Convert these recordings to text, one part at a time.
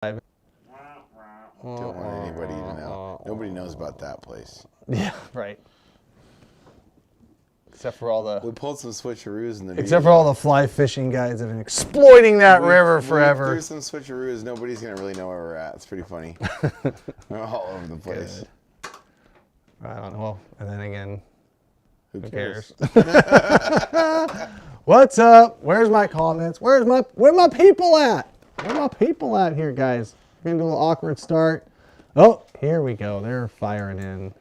Don't want anybody to know. Nobody knows about that place. Yeah, right. Except for all the We pulled some switcheroos in the except for all the fly fishing guys that have been exploiting that river forever. There's some switcheroos. Nobody's gonna really know where we're at. It's pretty funny. We're all over the place. Good. I don't know. Well, and then again, who cares? What's up? Where's my comments? Where my people at? Where my people at here, guys? We're gonna do a little awkward start. Oh, here we go. They're firing in.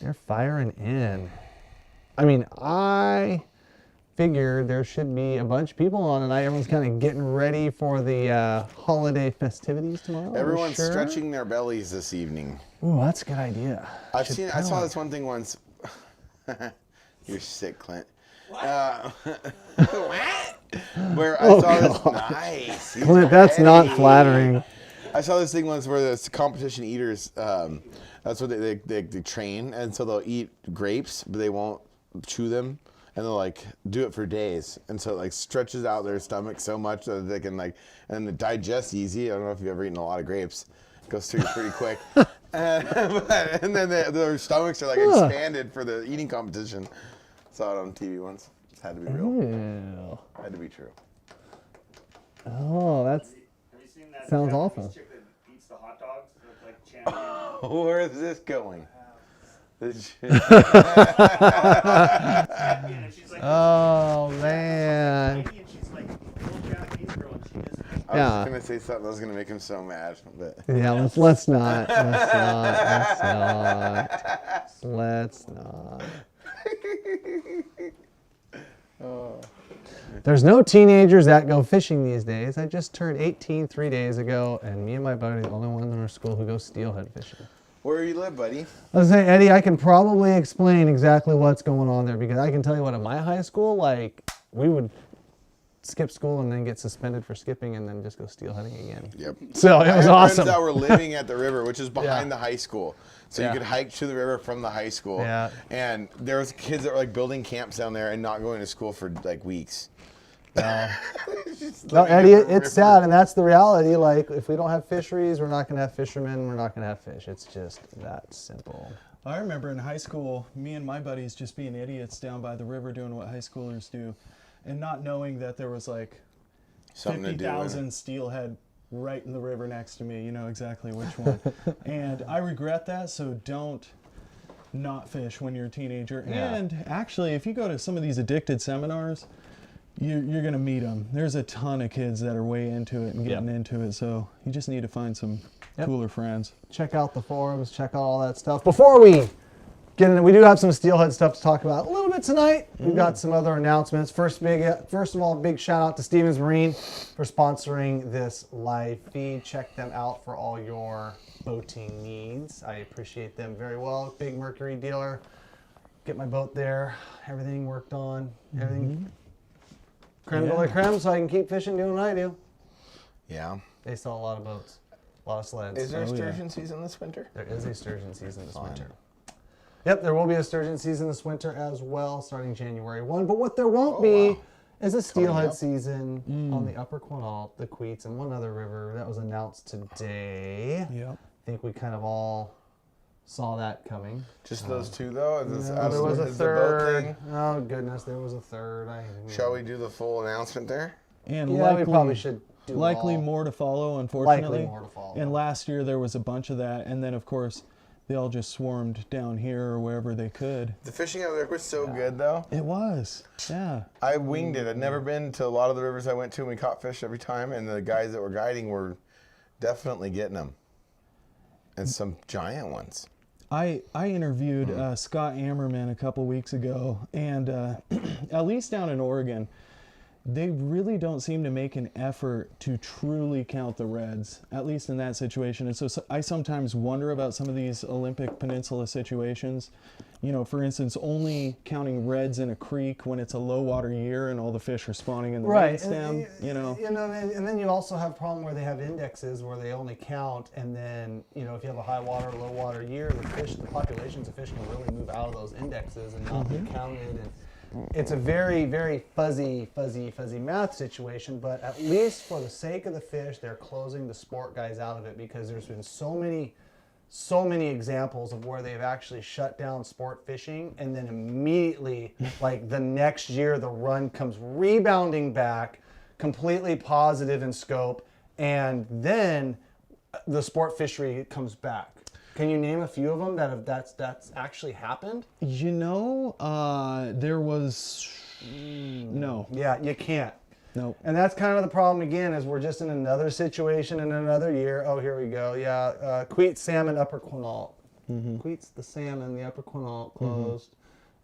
They're firing in. I mean, I figured there should be a bunch of people on tonight. Everyone's kind of getting ready for the holiday festivities tomorrow. Everyone's stretching their bellies this evening. Ooh, that's a good idea. I saw this one thing once. You're sick, Clint. Where I saw this. Nice. Clint, that's not flattering. I saw this thing once where there's competition eaters. That's what they train, and so they'll eat grapes, but they won't chew them, and they'll like do it for days, and so it like stretches out their stomach so much that they can like, and it digests easy. I don't know if you've ever eaten a lot of grapes. It goes through pretty quick. And then their stomachs are like expanded for the eating competition. Saw it on TV once. It had to be real. Ew. Had to be true. Oh, that's. Have you seen that sounds Japanese awful. chick that eats the hot dogs? That's like champion. Where is this going? This shit. And she's like, Oh man. and she's like a little Japanese girl, and she just I was just gonna say something that was gonna make him so mad, but Yeah, let's not. Let's not. oh. There's no teenagers that go fishing these days. I just turned 18 3 days ago, and me and my buddy are the only ones in our school who go steelhead fishing. Where you live, buddy? I was saying, Eddie, I can probably explain exactly what's going on there, because I can tell you what, at my high school, like, we would skip school and then get suspended for skipping and then just go steelheading again. Yep. So it was awesome. Friends that were living at the river, which is behind the high school. So Yeah. you could hike to the river from the high school. Yeah. And there was kids that were like building camps down there and not going to school for like weeks. No, Eddie, it's sad, and that's the reality. Like, if we don't have fisheries, we're not going to have fishermen, we're not going to have fish. It's just that simple. I remember in high school, me and my buddies just being idiots down by the river doing what high schoolers do, and not knowing that there was like Something to do. 50,000 steelhead right in the river next to me. You know exactly which one. And I regret that, so don't not fish when you're a teenager. Yeah. And actually, if you go to some of these addicted seminars, you're going to meet them. There's a ton of kids that are way into it and getting into it, so you just need to find some cooler friends. Check out the forums, check out all that stuff. Before we get into, we do have some steelhead stuff to talk about a little bit tonight. We've got some other announcements. First of all, big shout out to Stevens Marine for sponsoring this live feed. Check them out for all your boating needs. I appreciate them very well. Big Mercury dealer. Get my boat there. Everything worked on. Everything. Creme de la creme, so I can keep fishing doing what I do. Yeah. They sell a lot of boats, a lot of sleds. Is there a sturgeon season this winter? There is a sturgeon season this winter. Yep, there will be a sturgeon season this winter as well, starting January 1. But what there won't be is a steelhead season on the Upper Quinault, the Queets, and one other river that was announced today. Yep. I think we kind of all saw that coming. Just those two though? There was a is the boat third. thing? Oh goodness, there was a third. Shall we do the full announcement there? And Yeah, likely, we probably should do likely all. more to follow, unfortunately. Likely more to follow. And last year there was a bunch of that, and then of course they all just swarmed down here or wherever they could. The fishing out there was so good though. It was, yeah. I winged it. I'd never been to a lot of the rivers I went to, and we caught fish every time, and the guys that were guiding were definitely getting them. And some giant ones. I interviewed Scott Ammerman a couple weeks ago, and at least down in Oregon, they really don't seem to make an effort to truly count the reds, at least in that situation. And so I sometimes wonder about some of these Olympic Peninsula situations. You know, for instance, only counting reds in a creek when it's a low water year and all the fish are spawning in the main stem, you know. And then you also have a problem where they have indexes where they only count, and then, you know, if you have a high water, low water year, the populations of fish can really move out of those indexes and not be counted. And it's a very, very fuzzy math situation, but at least for the sake of the fish, they're closing the sport guys out of it, because there's been so many examples of where they've actually shut down sport fishing, and then immediately, like the next year, the run comes rebounding back, completely positive in scope, and then the sport fishery comes back. Can you name a few of them that's actually happened? You know, there was no. Yeah, you can't. No. And that's kind of the problem again, is we're just in another situation in another year. Oh, here we go. Yeah, Queets salmon Upper Quinault. Queets the salmon, the Upper Quinault closed.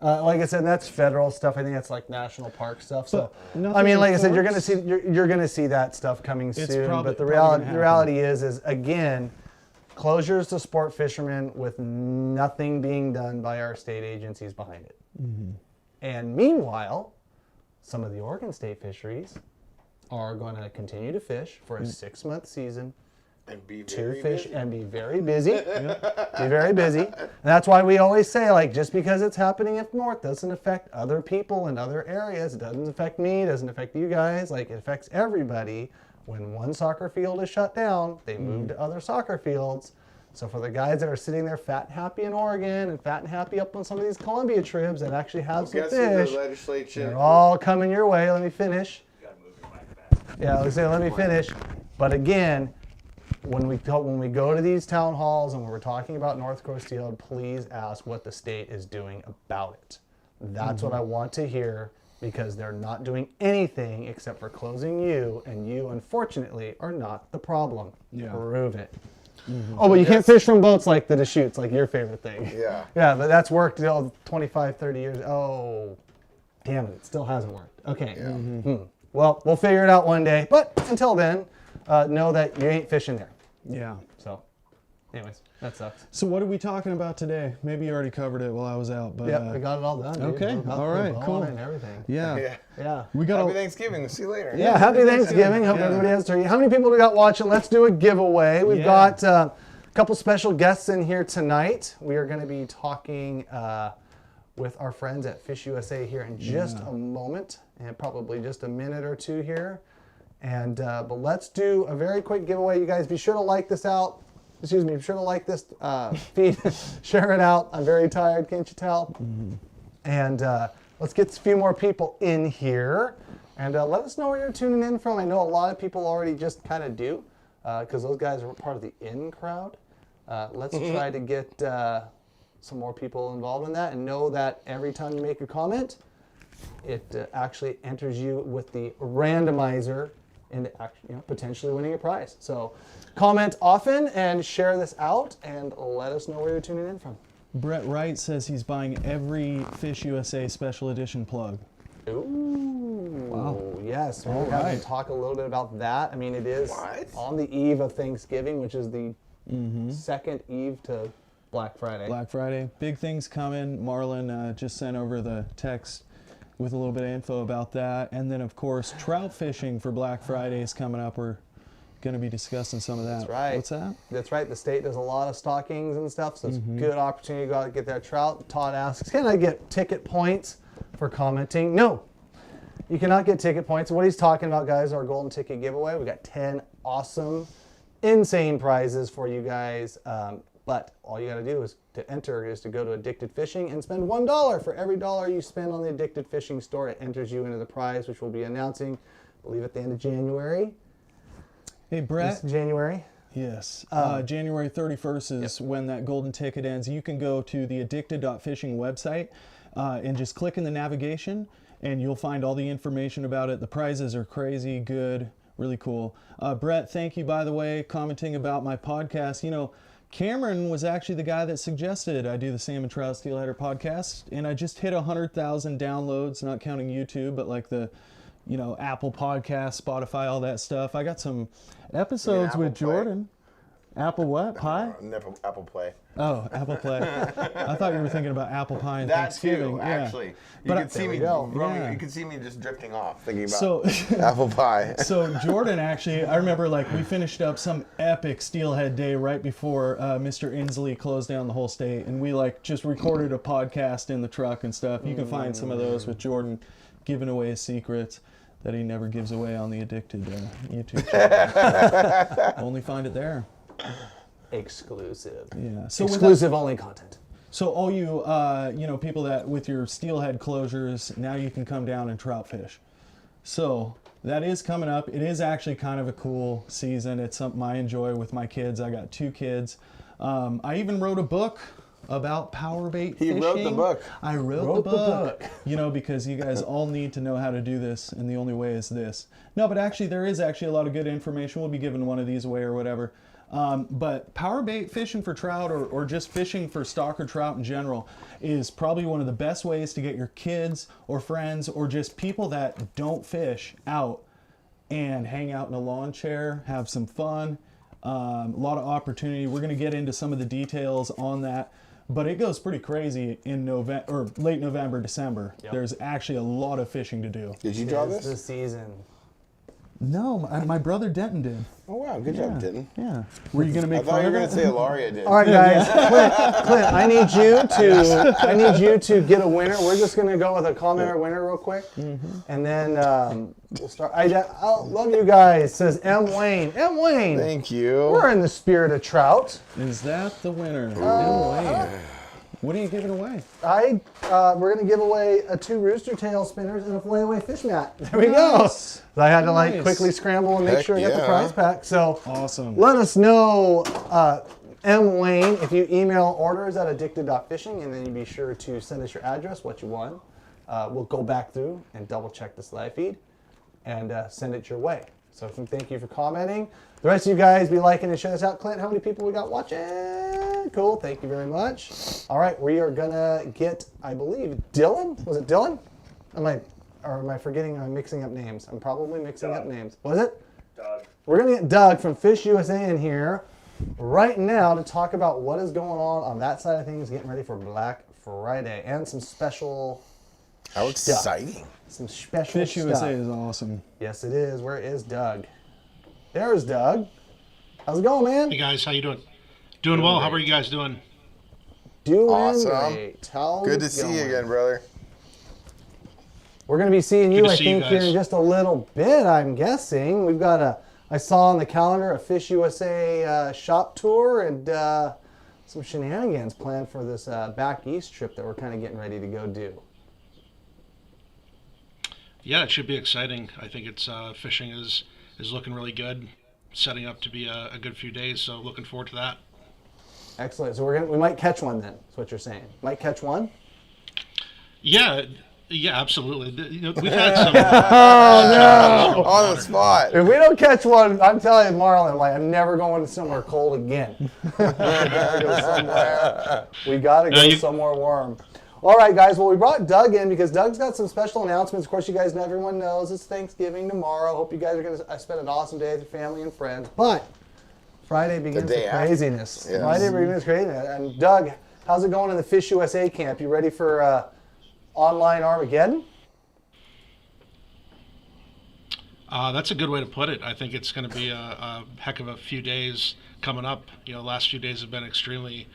Like I said, that's federal stuff. I think that's like national park stuff. So I mean, like I said, you're gonna see that stuff coming soon. But the reality is again, closures to sport fishermen with nothing being done by our state agencies behind it. And meanwhile, some of the Oregon state fisheries are going to continue to fish for a 6-month season. And be To very fish busy. and be very busy. Be very busy. And that's why we always say, like, just because it's happening up north doesn't affect other people in other areas. It doesn't affect me, it doesn't affect you guys. Like, it affects everybody. When one soccer field is shut down, they move to other soccer fields. So for the guys that are sitting there fat and happy in Oregon and fat and happy up on some of these Columbia trips that actually have some Guess who fish, the legislature? they're all coming your way. Let me finish. You gotta move your mic back. Yeah, let me finish. But again, when we go to these town halls and we're talking about North Coast Steelhead, please ask what the state is doing about it. That's what I want to hear, because they're not doing anything except for closing you, and you, unfortunately, are not the problem. Yeah. Prove it. Oh, but you can't fish from boats like the Deschutes, like your favorite thing. Yeah. Yeah, but that's worked 25, 30 years. Oh, damn it, it still hasn't worked. Okay. Well, we'll figure it out one day. But until then, know that you ain't fishing there. Yeah. So, anyways, that sucks. So what are we talking about today? Maybe you already covered it while I was out, but Yeah, we got it all done. Dude. okay, We're about all to right, go cool. on and everything. yeah. Yeah. We got Happy a Thanksgiving. See you later. Yeah, happy Thanksgiving. Hope everybody has turkey. How many people we got watching? Let's do a giveaway. We've got a couple special guests in here tonight. We are going to be talking with our friends at Fish USA here in just a moment, and probably just a minute or two here. And but let's do a very quick giveaway. You guys be sure to like this out. Excuse me, be sure to like this feed. Share it out. I'm very tired, can't you tell? And let's get a few more people in here. And let us know where you're tuning in from. I know a lot of people already just kind of do, because those guys are part of the in crowd. Let's try to get some more people involved in that, and know that every time you make a comment, it actually enters you with the randomizer into potentially winning a prize. So comment often and share this out, and let us know where you're tuning in from. Brett Wright says he's buying every Fish USA special edition plug. Ooh, Wow. yes. We'll have to talk a little bit about that. I mean, it is on the eve of Thanksgiving, which is the second eve to Black Friday. Black Friday, big things coming. Marlon just sent over the text with a little bit of info about that. And then, of course, trout fishing for Black Friday is coming up. We're going to be discussing some of that. That's right. What's that? That's right. The state does a lot of stockings and stuff, so it's a good opportunity to go out and get that trout. Todd asks, can I get ticket points for commenting? No, you cannot get ticket points. What he's talking about, guys, our golden ticket giveaway. We got 10 awesome, insane prizes for you guys. But all you got to do is to enter is to go to Addicted Fishing and spend $1 for every dollar you spend on the Addicted Fishing store. It enters you into the prize, which we'll be announcing, I believe, at the end of January. Hey, Brett. This January. Yes. January 31st is when that golden ticket ends. You can go to the addicted.fishing website and just click in the navigation, and you'll find all the information about it. The prizes are crazy good, really cool. Brett, thank you, by the way, commenting about my podcast. You know, Cameron was actually the guy that suggested I do the Salmon Trout Steelheader podcast, and I just hit 100,000 downloads, not counting YouTube, but like the, you know, Apple Podcast, Spotify, all that stuff. I got some episodes Apple with Play? Jordan. Apple what? Pie? Apple Play. Oh, Apple Play. I thought you were thinking about apple pie and That Thanksgiving. too, Yeah. actually. You But could see me Yeah. You could see me just drifting off, thinking about So, apple pie. so Jordan actually, I remember like we finished up some epic steelhead day right before Mr. Inslee closed down the whole state, and we like just recorded a podcast in the truck and stuff. You can find some of those with Jordan giving away his secrets that he never gives away on the Addicted YouTube channel. Only find it there. Exclusive. Yeah. So Exclusive only content. So all you, people that with your steelhead closures, now you can come down and trout fish. So that is coming up. It is actually kind of a cool season. It's something I enjoy with my kids. I got 2 kids. I even wrote a book about power bait fishing. He wrote the book. I wrote the book. Because you guys all need to know how to do this, and the only way is this. No, but actually there is actually a lot of good information. We'll be giving one of these away or whatever. But power bait fishing for trout or just fishing for stock or trout in general is probably one of the best ways to get your kids or friends or just people that don't fish out and hang out in a lawn chair, have some fun, a lot of opportunity. We're going to get into some of the details on that, but it goes pretty crazy in November or late November, December. Yep. There's actually a lot of fishing to do. Did you draw It's the this? season. No, my brother Denton did. Oh wow, good job, Denton. Yeah. Were you going to I make thought fun you were of gonna it? say Ilaria did. All right, guys. Clint, I need you to get a winner. We're just gonna go with a commenter winner real quick, and then we'll start. I love you guys. Says M. Wayne. M. Wayne. Thank you. We're in the spirit of trout. Is that the winner? What are you giving away? We're gonna give away 2 rooster tail spinners and a fillet fish mat. There we go. Nice. I had to like Nice. quickly scramble and make Heck sure I got the yeah. prize pack. So Awesome. let us know, M. Wayne, if you email orders at addicted.fishing, and then you be sure to send us your address, what you won. We'll go back through and double check this live feed and send it your way. So thank you for commenting. The rest of you guys be liking and share this out. Clint, how many people we got watching? Cool, thank you very much. All right, we are gonna get, I believe, Dylan. Was it Dylan? Am I forgetting? I'm mixing up names. I'm probably mixing up names. Was it? Doug. We're gonna get Doug from Fish USA in here right now to talk about what is going on that side of things, getting ready for Black Friday and some special, How exciting. some special Fish stuff. USA is awesome. Yes, it is. Where is Doug? There's Doug. How's it going, man? Hey guys, how you doing? Doing well. How are you guys doing? Doing Awesome. great. How's Good to it see going? you again, brother. We're going to be seeing you, Good to I see you think, here in guys. just a little bit, I'm guessing. We've got I saw on the calendar a Fish USA shop tour and some shenanigans planned for this back east trip that we're kind of getting ready to go do. Yeah, it should be exciting. I think it's fishing is looking really good, setting up to be a good few days. So looking forward to that. Excellent. So we might catch one then. That's what you're saying. Might catch one? Yeah, absolutely. We've had some. On the spot. If we don't catch one, I'm telling you, Marlon, I'm never going somewhere cold again. We gotta go somewhere. We gotta go somewhere warm. All right, guys. Well, we brought Doug in because Doug's got some special announcements. Of course, you guys know, everyone knows it's Thanksgiving tomorrow. Hope you guys are gonna spend an awesome day with your family and friends. But Friday begins day the after. craziness. Yes. Friday begins craziness. And Doug, how's it going in the Fish USA camp? You ready for online Armageddon? That's a good way to put it. I think it's going to be a heck of a few days coming up. Last few days have been extremely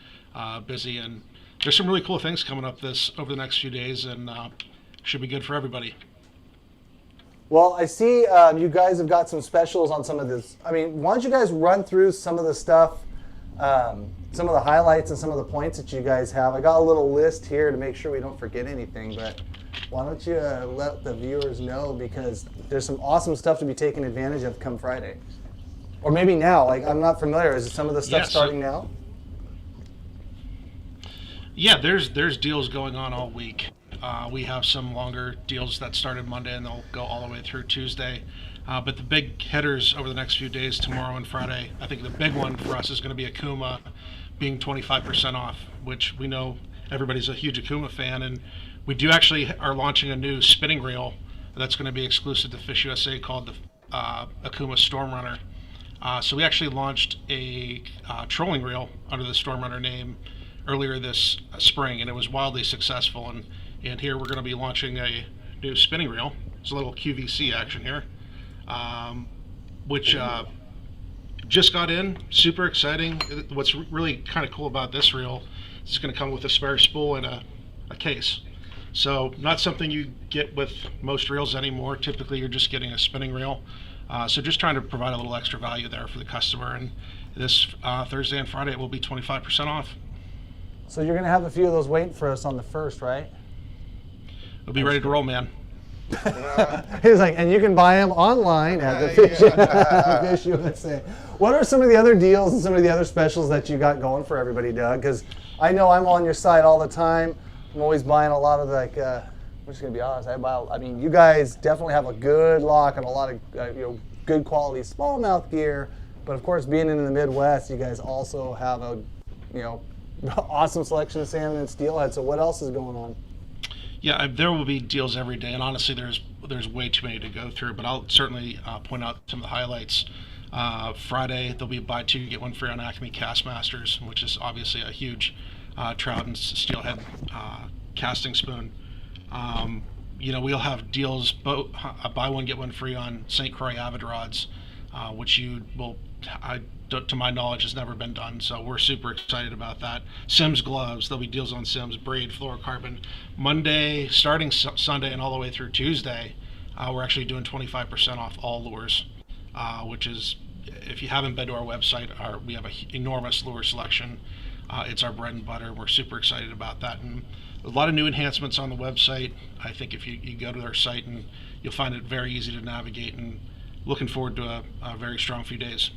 busy, and there's some really cool things coming up over the next few days, and should be good for everybody. Well, I see you guys have got some specials on some of this. I mean, why don't you guys run through some of the stuff, some of the highlights and some of the points that you guys have. I got a little list here to make sure we don't forget anything, but why don't you let the viewers know, because there's some awesome stuff to be taken advantage of come Friday. Or maybe now, I'm not familiar. Is some of the stuff starting now? Yeah, there's deals going on all week. We have some longer deals that started Monday and they'll go all the way through Tuesday. But the big hitters over the next few days, tomorrow and Friday, I think the big one for us is going to be Akuma being 25% off, which we know everybody's a huge Akuma fan. And we actually are launching a new spinning reel that's going to be exclusive to Fish USA called the Akuma Storm Runner. So we actually launched a trolling reel under the Stormrunner name earlier this spring, and it was wildly successful. And here we're going to be launching a new spinning reel. It's a little QVC action here, which just got in. Super exciting. What's really kind of cool about this reel is it's going to come with a spare spool and a case. So not something you get with most reels anymore. Typically you're just getting a spinning reel. So just trying to provide a little extra value there for the customer. And this Thursday and Friday it will be 25% off. So you're going to have a few of those waiting for us on the 1st, right? We'll be ready to roll, man. He's like, and you can buy them online at the Fish USA. What are some of the other deals and some of the other specials that you got going for everybody, Doug? Because I know I'm on your site all the time. I'm always buying a lot of I'm just gonna be honest. I mean, you guys definitely have a good lock and a lot of good quality smallmouth gear. But of course, being in the Midwest, you guys also have a awesome selection of salmon and steelhead. So what else is going on? Yeah, there will be deals every day, and honestly, there's way too many to go through. But I'll certainly point out some of the highlights. Friday there'll be a buy two get one free on Acme Castmasters, which is obviously a huge trout and steelhead casting spoon. We'll have deals, buy one get one free on St. Croix Avid rods, which to my knowledge, has never been done. So we're super excited about that. Sims gloves, there'll be deals on Sims, braid, fluorocarbon. Monday, starting Sunday and all the way through Tuesday, we're actually doing 25% off all lures, which is, if you haven't been to our website, we have an enormous lure selection. It's our bread and butter. We're super excited about that. And a lot of new enhancements on the website. I think if you go to our site, and you'll find it very easy to navigate, and looking forward to a very strong few days.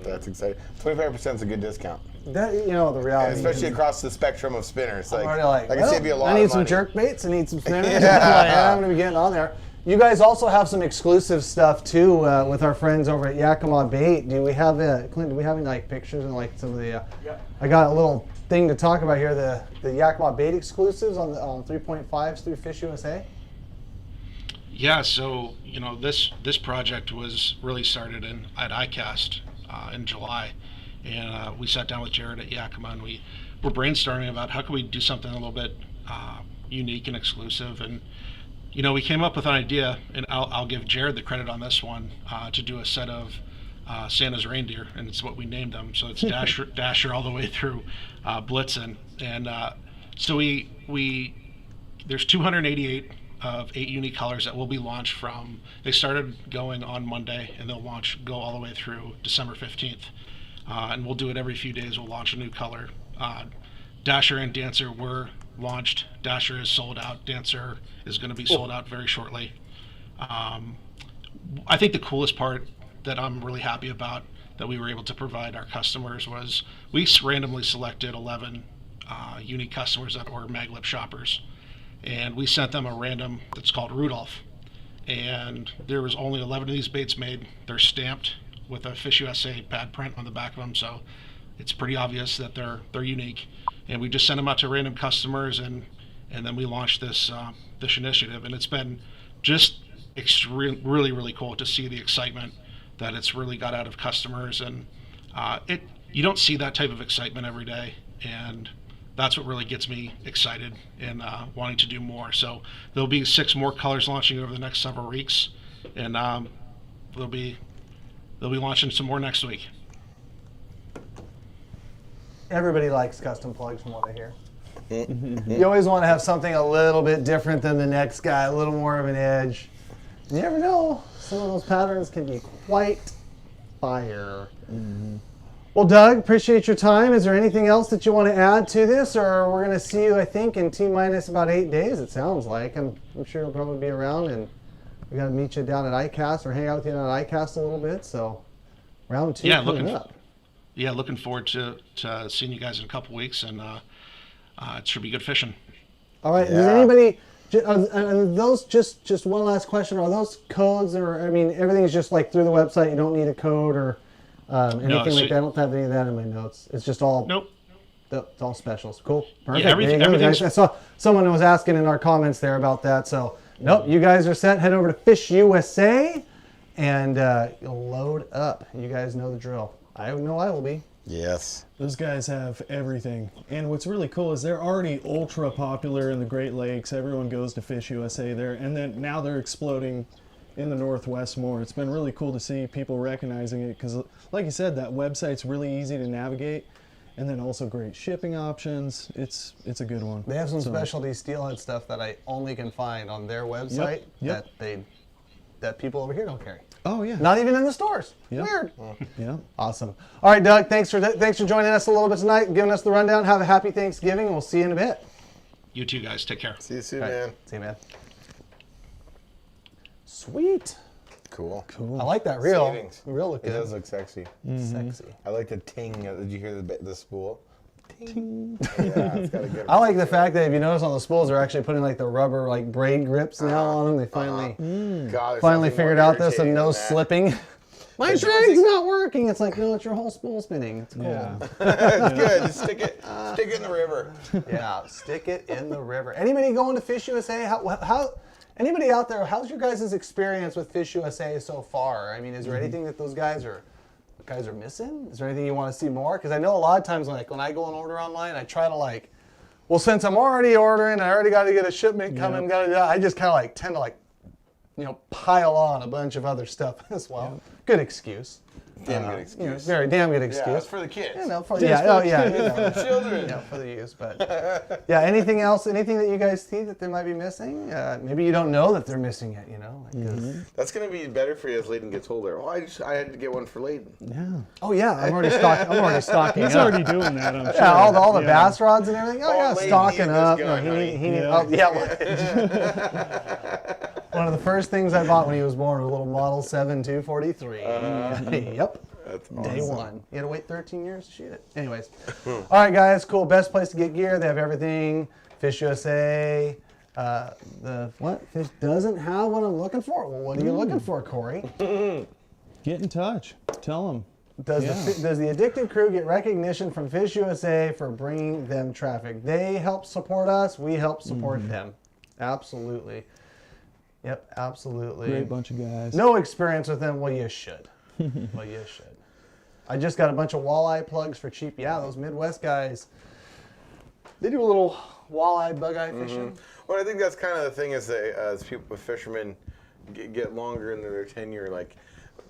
That's exciting. 25% is a good discount. That the reality, especially across the spectrum of spinners. I'm already I can save you a lot. I need of some money. jerk baits. I need some spinners. I'm going to be getting on there. You guys also have some exclusive stuff too with our friends over at Yakima Bait. Do we have Clint? Do we have any pictures and some of the? I got a little thing to talk about here. The Yakima Bait exclusives on 3.5s through Fish USA. Yeah, so this project was really started at ICAST in July, and we sat down with Jared at Yakima, and we were brainstorming about how can we do something a little bit unique and exclusive. And we came up with an idea, and I'll give Jared the credit on this one, to do a set of Santa's reindeer, and it's what we named them. So it's Dasher all the way through Blitzen, and so there's 288 of 8 unique colors that will be launched from. They started going on Monday, and they'll go all the way through December 15th, and we'll do it every few days. We'll launch a new color. Dasher and Dancer were launched. Dasher is sold out. Dancer is going to be sold out very shortly. I think the coolest part that I'm really happy about that we were able to provide our customers was we randomly selected 11 unique customers that were Maglip shoppers, and we sent them a random that's called Rudolph, and there was only 11 of these baits made. They're stamped with a Fish USA pad print on the back of them, so it's pretty obvious that they're unique. And we just sent them out to random customers, and then we launched this initiative, and it's been just really, really cool to see the excitement that it's really got out of customers. And you don't see that type of excitement every day, and that's what really gets me excited and wanting to do more. So there'll be 6 more colors launching over the next several weeks, and they'll be launching some more next week. Everybody likes custom plugs from what I hear. You always want to have something a little bit different than the next guy, a little more of an edge. You never know, some of those patterns can be quite fire. Mm-hmm. Well, Doug, appreciate your time. Is there anything else that you want to add to this, or we're going to see you, I think, in T-minus about 8 days, it sounds like. I'm sure you'll probably be around, and we got to meet you down at ICAST or hang out with you down at ICAST a little bit, so round 2 coming up. Yeah, looking forward to seeing you guys in a couple weeks, and it should be good fishing. All right. Yeah. Does anybody? Are those just one last question? Are those codes, or everything's just like through the website? You don't need a code or anything like that. I don't have any of that in my notes. It's just all. Nope. It's all specials. Cool. Perfect. Yeah, everything's. I saw someone was asking in our comments there about that. So nope, you guys are set. Head over to Fish USA. and you'll load up. You guys know the drill. I know I will be. Yes. Those guys have everything. And what's really cool is they're already ultra popular in the Great Lakes. Everyone goes to Fish USA there. And then now they're exploding in the Northwest more. It's been really cool to see people recognizing it because, like you said, that website's really easy to navigate. And then also great shipping options. It's a good one. They have some specialty steelhead stuff that I only can find on their website that people over here don't carry. Oh, yeah. Not even in the stores. Yep. Weird. Yeah. Awesome. All right, Doug, thanks for joining us a little bit tonight, giving us the rundown. Have a happy Thanksgiving, and we'll see you in a bit. You too, guys. Take care. See you soon, All right. man. See you, man. Sweet. Cool. I like that reel. Savings. Reel look It good. does look sexy. Sexy. I like the ting. Did you hear the spool? Ting. Yeah, it's got a good. I like the fact that if you notice on the spools, they're actually putting like the rubber like braid grips now on them. They finally God, there's finally nothing figured more out this and irritating no than that. slipping. My Fish drag's USA not working. It's like, no, it's your whole spool spinning. It's cool. Yeah. It's good. Just stick it in the river. Yeah, stick it in the river. Anybody going to Fish USA? How anybody out there, how's your guys' experience with Fish USA so far? I mean, is there anything that those guys are missing? Is there anything you want to see more? Because I know a lot of times like when I go and order online, I try to like, well, since I'm already ordering, I already got to get a shipment coming, I just kind of like tend to like, pile on a bunch of other stuff as well. Good excuse. Damn good excuse. Very damn good Yeah, excuse. it's for the kids. For Children. for the use, but yeah. Anything else? Anything that you guys see that they might be missing? Maybe you don't know that they're missing it. That's gonna be better for you as Layden gets older. Well, I had to get one for Layden. Yeah. Oh yeah, I'm already stocking. He's up. already doing that, I'm sure. Yeah, all the bass rods and everything. Oh yeah, Layden stocking needed up. this No, gun, he honey. need. Yeah. Oh yeah. One of the first things I bought when he was born was a little Model 7 243. Yep. That's Day one. You had to wait 13 years to shoot it. Anyways. All right, guys. Cool. Best place to get gear. They have everything. Fish USA. Fish doesn't have what I'm looking for. Well, what are you looking for, Corey? Get in touch. Tell them. Does the Addicted crew get recognition from Fish USA for bringing them traffic? They help support us. We help support them. Absolutely. Yep, absolutely. Great bunch of guys. No experience with them. Well, you should. Well, you should. I just got a bunch of walleye plugs for cheap. Yeah, those Midwest guys. They do a little walleye, bug-eye fishing. Well, I think that's kind of the thing is that as people, fishermen get longer in their tenure, like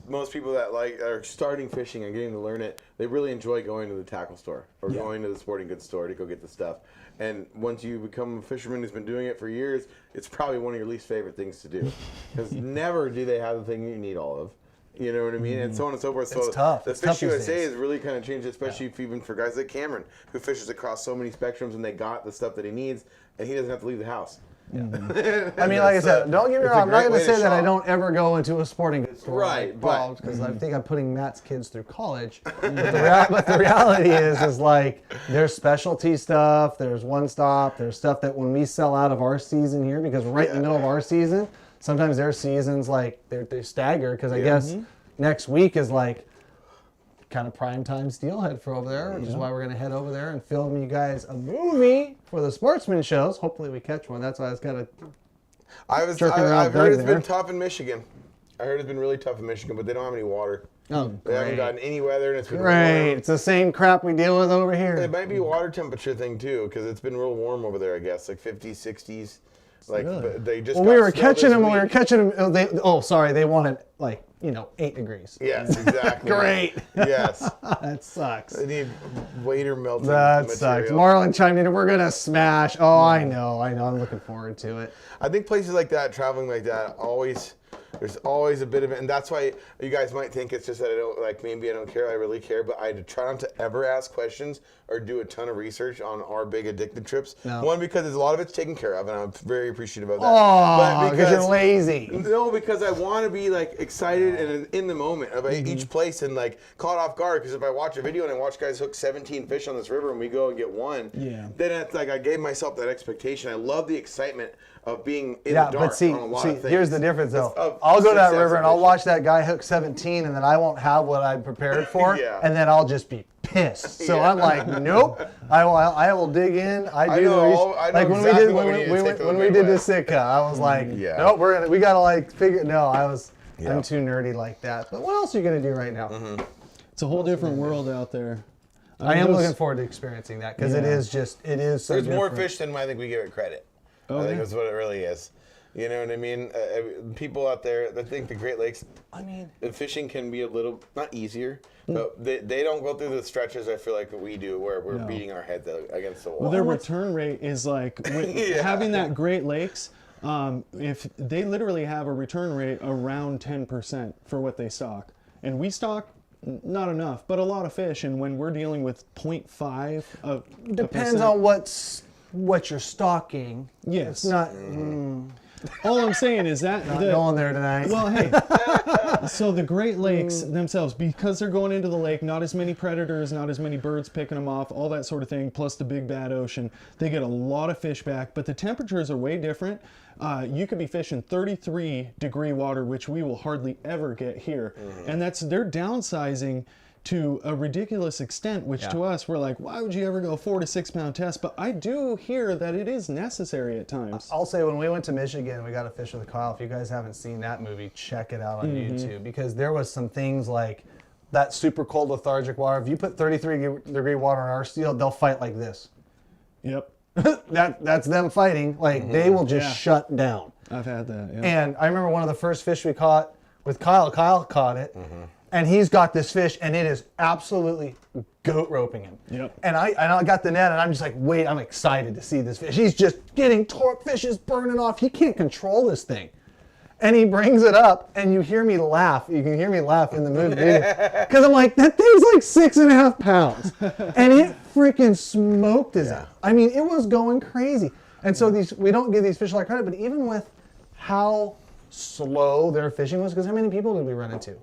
most people that are starting fishing and getting to learn it, they really enjoy going to the tackle store or going to the sporting goods store to go get the stuff. And once you become a fisherman who's been doing it for years, it's probably one of your least favorite things to do because never do they have the thing you need all of. You know what I mean? And so on and so forth. It's so tough. The It's Fish tough these USA days. has really kind of changed, especially even for guys like Cameron, who fishes across so many spectrums and they got the stuff that he needs, and he doesn't have to leave the house. I mean, like I said, don't get me wrong. I'm not going to say that I don't ever go into a sporting goods store. Right, because I think I'm putting Matt's kids through college. But the reality is like there's specialty stuff, there's one stop, there's stuff that when we sell out of our season here, because we're right in the middle of our season, sometimes their seasons like they stagger because I guess next week is like kind of prime time steelhead for over there, which is why we're going to head over there and film you guys a movie for the sportsman shows. Hopefully we catch one. That's why I was kind of I've heard it's been tough in Michigan. I heard it's been really tough in Michigan, but they don't have any water. Oh, They haven't gotten any weather, and it's been great. warm. It's the same crap we deal with over It here. might be a water temperature thing too, because it's been real warm over there. I guess like 50s, 60s. Like but they just. Well, got we were snow catching this them. We were week. catching them. They wanted like 8 degrees. Yes, exactly. Great. Yes. That sucks. They need waiter melting That material. sucks. Marlon chimed in. We're gonna smash. Oh, I know. I'm looking forward to it. I think places like that, traveling like that, there's always a bit of it, and that's why you guys might think it's just that I don't maybe I don't care. I really care, but I try not to ever ask questions or do a ton of research on our big addicted trips. No. One, because a lot of it's taken care of, and I'm very appreciative of that. Oh, because you're lazy. No, because I want to be excited and in the moment of each place and caught off guard. Because if I watch a video and I watch guys hook 17 fish on this river and we go and get one, then it's I gave myself that expectation. I love the excitement of being in the dark but see, on a lot of things. here's the difference though. Of I'll go to that success river and I'll fishing. watch that guy hook 17, and then I won't have what I'm prepared for, Yeah. and then I'll just be pissed. So Yeah. I'm like, nope. I will dig in. I do know the research. all- I know Like when exactly we what we did need to take to the when we did the Midwest. Sitka, I was like, Yeah. nope. We gotta figure. No, I was Yeah. I'm too nerdy like that. But what else are you going to do right now? It's a whole different world out there. I am looking forward to experiencing that because it is so There's more different. fish than I think we give it credit. I think yeah. that's what it really is. You know what I mean? People out there that think the Great Lakes, the fishing can be a little, not easier, but they don't go through the stretches I feel like that we do where we're beating our heads against the wall. Well, their return rate is like having that Great Lakes. If they literally have a return rate around 10% for what they stock, and we stock not enough, but a lot of fish. And when we're dealing with 0.5 of Depends on what you're stocking. Yes. It's not. All I'm saying is that Not going there tonight. Well, hey, so the Great Lakes themselves, because they're going into the lake, not as many predators, not as many birds picking them off, all that sort of thing, plus the big bad ocean, they get a lot of fish back, but the temperatures are way different. You could be fishing 33-degree water, which we will hardly ever get here. And they're downsizing to a ridiculous extent, which to us, we're like, why would you ever go 4 to 6 pound test? But I do hear that it is necessary at times. I'll say when we went to Michigan, we got to fish with Kyle. If you guys haven't seen that movie, check it out on YouTube because there was some things like that super cold lethargic water. If you put 33-degree water on our steel, they'll fight like this. Yep. That's them fighting. Like they will just shut down. I've had that, yeah. And I remember one of the first fish we caught with Kyle. Kyle caught it. And he's got this fish, and it is absolutely goat roping him. Yep. And I got the net, and I'm just like, wait, I'm excited to see this fish. He's just getting torque, fish is burning off. He can't control this thing. And he brings it up, and you hear me laugh. You can hear me laugh in the movie because I'm like, that thing's like 6.5 pounds, and it freaking smoked his ass. I mean, it was going crazy. And so we don't give these fish a lot of credit, but even with how slow their fishing was, because how many people did we run into?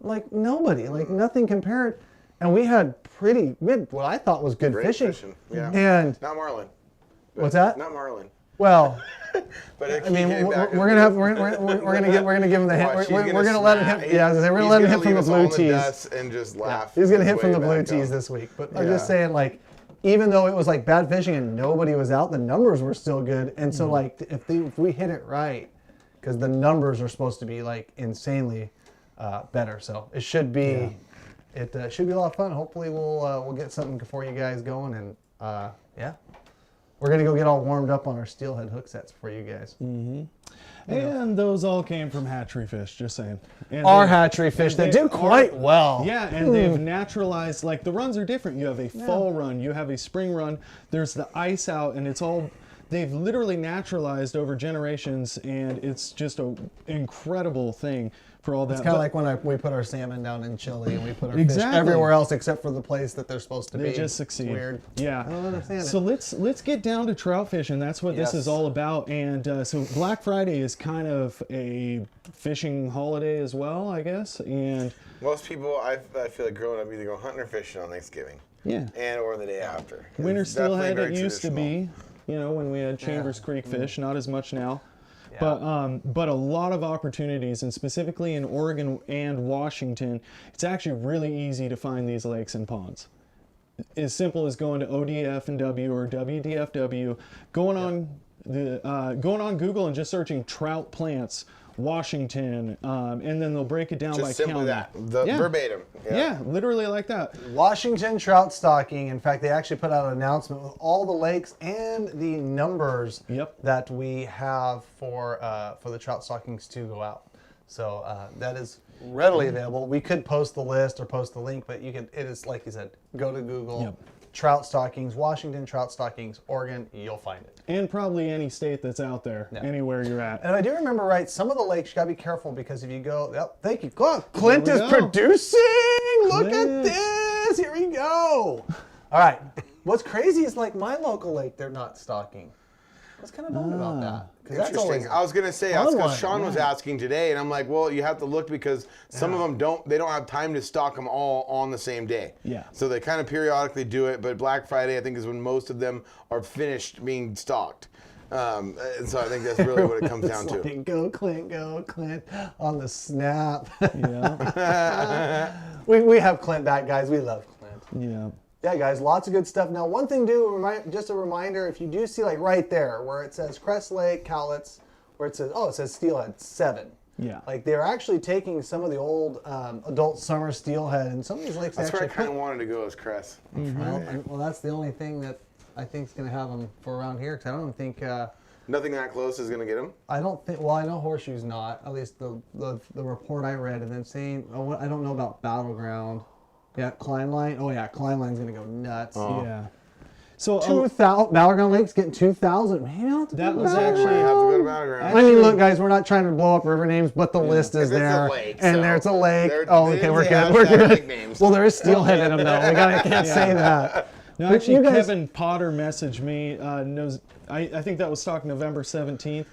Like nobody, like nothing compared. And we had what I thought was good Great fishing. Yeah. And not marlin. what's that? Not marlin. Well, But I mean, we're gonna give him the hit. We're gonna let him hit. Yeah, we're gonna let him hit from the blue tees. And just laugh. He's gonna hit his from the way blue back tees up. this week. But I'm just saying, like, even though it was like bad fishing and nobody was out, the numbers were still good. And so like, if we hit it right, because the numbers are supposed to be like insanely better. So it should be, it should be a lot of fun. Hopefully we'll get something for you guys going, and yeah, we're gonna go get all warmed up on our steelhead hook sets for you guys. And those all came from hatchery fish, just saying. And Our hatchery fish that do quite well. Yeah, and they've naturalized, like the runs are different. You have a fall run, you have a spring run, there's the ice out, and it's all, they've literally naturalized over generations, and it's just an incredible thing for all that. It's kind of like when we put our salmon down in Chile and we put our Exactly. fish everywhere else except for the place that they're supposed to be. They just succeed. It's weird. Yeah. I don't understand So it. let's get down to trout fishing. That's what this Yes. is all about. And so Black Friday is kind of a fishing holiday as well, I guess. And Most people, I feel like growing up, either go hunting or fishing on Thanksgiving. yeah, Or the day after. winter It's definitely steelhead very it used to traditional. be, when we had Chambers Creek fish, not as much now. But a lot of opportunities, and specifically in Oregon and Washington, it's actually really easy to find these lakes and ponds. As simple as going to ODF and W or WDFW, going on Google and just searching trout plants, Washington, and then they'll break it down by Just simply county. that. Yeah. Verbatim. Yeah, literally like that. Washington trout stocking. In fact, they actually put out an announcement with all the lakes and the numbers that we have for the trout stockings to go out. So that is readily available. We could post the list or post the link, but it is like you said, go to Google. Trout stockings, Washington trout stockings, Oregon, you'll find it. And probably any state that's out there, anywhere you're at. And I do remember right, some of the lakes you gotta be careful because if you go, thank you, Clint There we is go. producing. Look Clint. at this. Here we go. All right. What's crazy is like my local lake, they're not stocking. I was kind of bummed about that. 'Cause that's Interesting. always I was gonna say, fun because one, Sean was asking today, and I'm like, well, you have to look because some of them don't have time to stock them all on the same day. Yeah. So they kind of periodically do it, but Black Friday I think is when most of them are finished being stocked. And so I think that's really what it comes down to. like, go Clint on the snap. Yeah. we have Clint back, guys. We love Clint. Yeah. Yeah, guys, lots of good stuff. Now, one thing, just a reminder, if you do see like right there where it says Crest Lake, Cowlitz, where it says, it says Steelhead 7. Yeah. Like they're actually taking some of the old adult summer steelhead, and some of these lakes That's where I actually. kind of wanted to go as Cress. Well, that's the only thing that I think is going to have them for around here. Because I don't think. Nothing that close is gonna get them. I don't think. Well, I know Horseshoe's not. At least the report I read, and then saying, I don't know about Battleground. Yeah, Klein Line. Oh yeah, Klein Line's gonna go nuts. Yeah. So 2,000 Battleground Lake's getting 2,000. Maybe I'll have to That go to was I actually- have to Battleground. go to Battleground. I mean, look, guys, we're not trying to blow up river names, but the list is It's a there, lake, and so there's a lake. they're- Oh, okay, we're they good. have We're to have good. lake names. Well, there is steelhead in them, though. We can't say that. No, But actually, you guys- Kevin Potter messaged me. I think that was stock November 17th.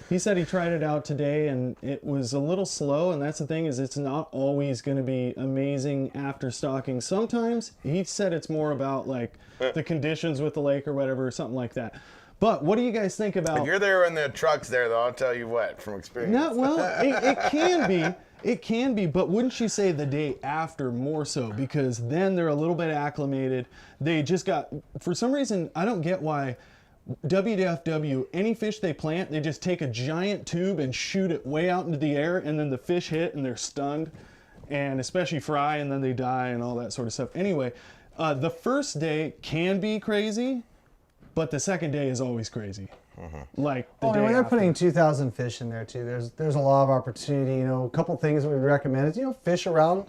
He said he tried it out today, and it was a little slow. And that's the thing, is it's not always going to be amazing after stocking. Sometimes he said it's more about like the conditions with the lake or whatever, or something like that. But what do you guys think about? If you're there when the truck's there, though, I'll tell you what from experience. No, well, it can be. It can be, but wouldn't you say the day after more so? Because then they're a little bit acclimated. They just got, for some reason, I don't get why WDFW, any fish they plant, they just take a giant tube and shoot it way out into the air, and then the fish hit and they're stunned, and especially fry, and then they die and all that sort of stuff. Anyway, the first day can be crazy, but the second day is always crazy. Like the day When they're after. putting 2,000 fish in there too, there's a lot of opportunity. A couple things we recommend is fish around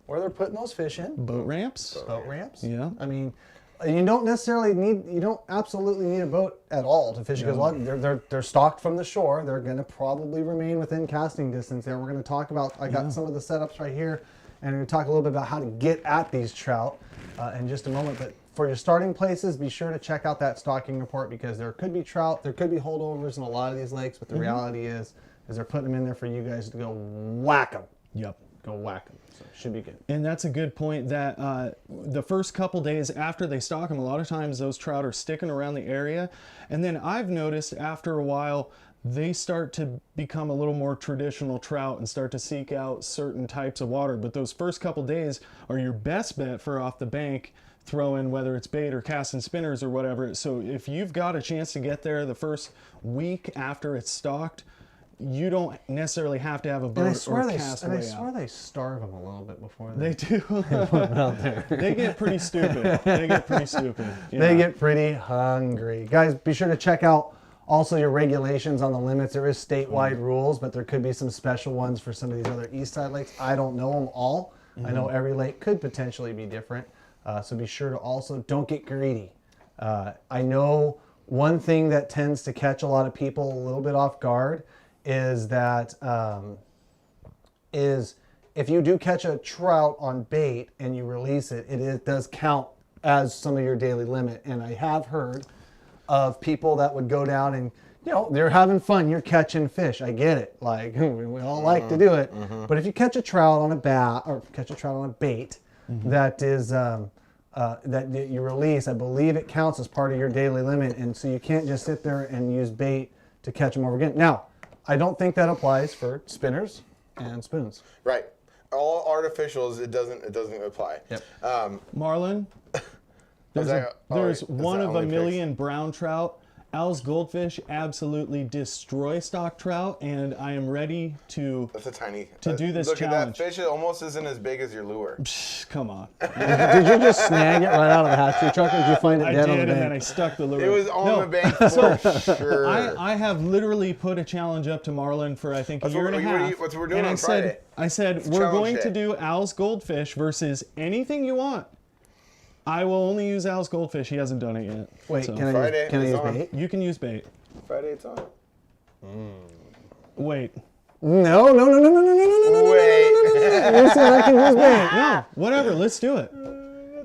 where they're putting those fish in. Boat ramps. Boat ramps. Yeah. I mean, you don't absolutely need a boat at all to fish, because a lot they're stocked from the shore. They're going to probably remain within casting distance there. We're going to talk about, I got some of the setups right here, and we're going to talk a little bit about how to get at these trout in just a moment. But for your starting places, be sure to check out that stocking report, because there could be trout, there could be holdovers in a lot of these lakes, but the reality is they're putting them in there for you guys to go whack them. Yep. Go whack them. So it should be good. And that's a good point, that the first couple days after they stock them, a lot of times those trout are sticking around the area. And then I've noticed after a while, they start to become a little more traditional trout and start to seek out certain types of water. But those first couple days are your best bet for off the bank, throw in whether it's bait or casting spinners or whatever. So if you've got a chance to get there the first week after it's stocked, you don't necessarily have to have a boat And I swear or cast way out. they starve them a little bit before They do. out there. They get pretty stupid. They get pretty stupid. They get pretty hungry. Guys, be sure to check out also your regulations on the limits. There is statewide rules, but there could be some special ones for some of these other east side lakes. I don't know them all. I know every lake could potentially be different. So be sure to also don't get greedy. I know one thing that tends to catch a lot of people a little bit off guard is that if you do catch a trout on bait and you release it, it does count as some of your daily limit. And I have heard of people that would go down and, they're having fun. You're catching fish. I get it. Like, we all like to do it. But if you catch a trout on a bat or catch a trout on a bait that is that you release, I believe it counts as part of your daily limit. And so you can't just sit there and use bait to catch them over again. Now, I don't think that applies for spinners and spoons. Right. All artificials, it doesn't apply. Yep. Marlin, there's one of a million brown trout. Al's goldfish absolutely destroy stock trout, and I am ready to That's a tiny. to do this look challenge. At that fish. It almost isn't as big as your lure. Come on. Did you just snag it right out of the hatchery truck, or did you find it I dead did, on the and then I bank? stuck the lure. It was on No, the bank for sure. I have literally put a challenge up to Marlin for I think a That's year what and a we- half. that's what we're doing and on I Friday. said It's we're challenge going day. to do Al's goldfish versus anything you want. I will only use Al's goldfish. He hasn't done it yet. Wait, So, can Friday I is use on. bait? you can use bait. Friday it's on. Wait. No. Wait. You said I can use bait. No, whatever. Let's do it.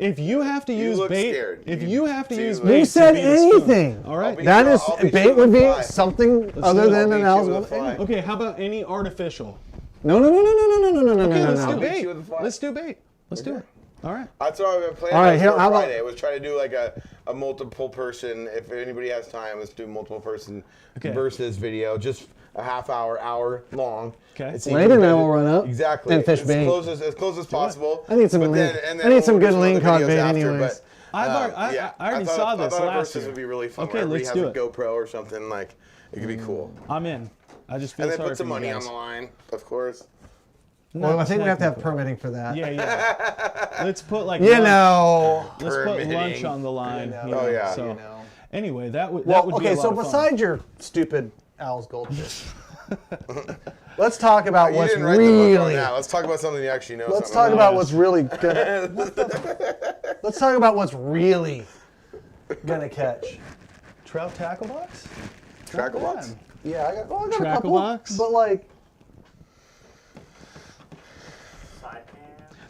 If you have to use look bait, scared. if you have to See, use you bait, You to said beat a spoon. anything. All right. That is, I'll beat you bait with would a be fly. something other do it. than I'll an beat Al's you with a goldfish. fly. Okay, how about any artificial? No. Okay, let's do I'll beat bait. you with a fly. Let's do bait. Let's do it. All right. That's what I've been planning All right, on here, for how about- Friday. Was try to do like a multiple person. If anybody has time, let's do multiple person Okay. versus video. Just a half hour long. Okay. And see if Wade we and I can- will run up Exactly. and fish as bait. Close as possible. I need some But lean- then I need some we'll good do lean other cod videos bait after, anyways. but, I already saw this I thought last versus year. would be really fun. Okay, where everybody let's has do a it. GoPro or something like. It could be cool. I'm in. I just feel And then sorry put some for you money on guys. the line, of course. Well, I think we have to have technically. permitting for that. Yeah. Let's put like You lunch, know. let's put lunch Permitting. on the line. know. you know, Oh, yeah. So You know. anyway, that would Well, be okay, a lot so of fun. besides your stupid Al's goldfish, let's talk about You what's didn't write the book on really. that. Let's talk about something you actually know. Let's something talk about. about what's really gonna. Let's talk about what's really gonna catch. Trout tackle box? Trackle box? Yeah, I got a Trackle couple, box? but like, Side pan.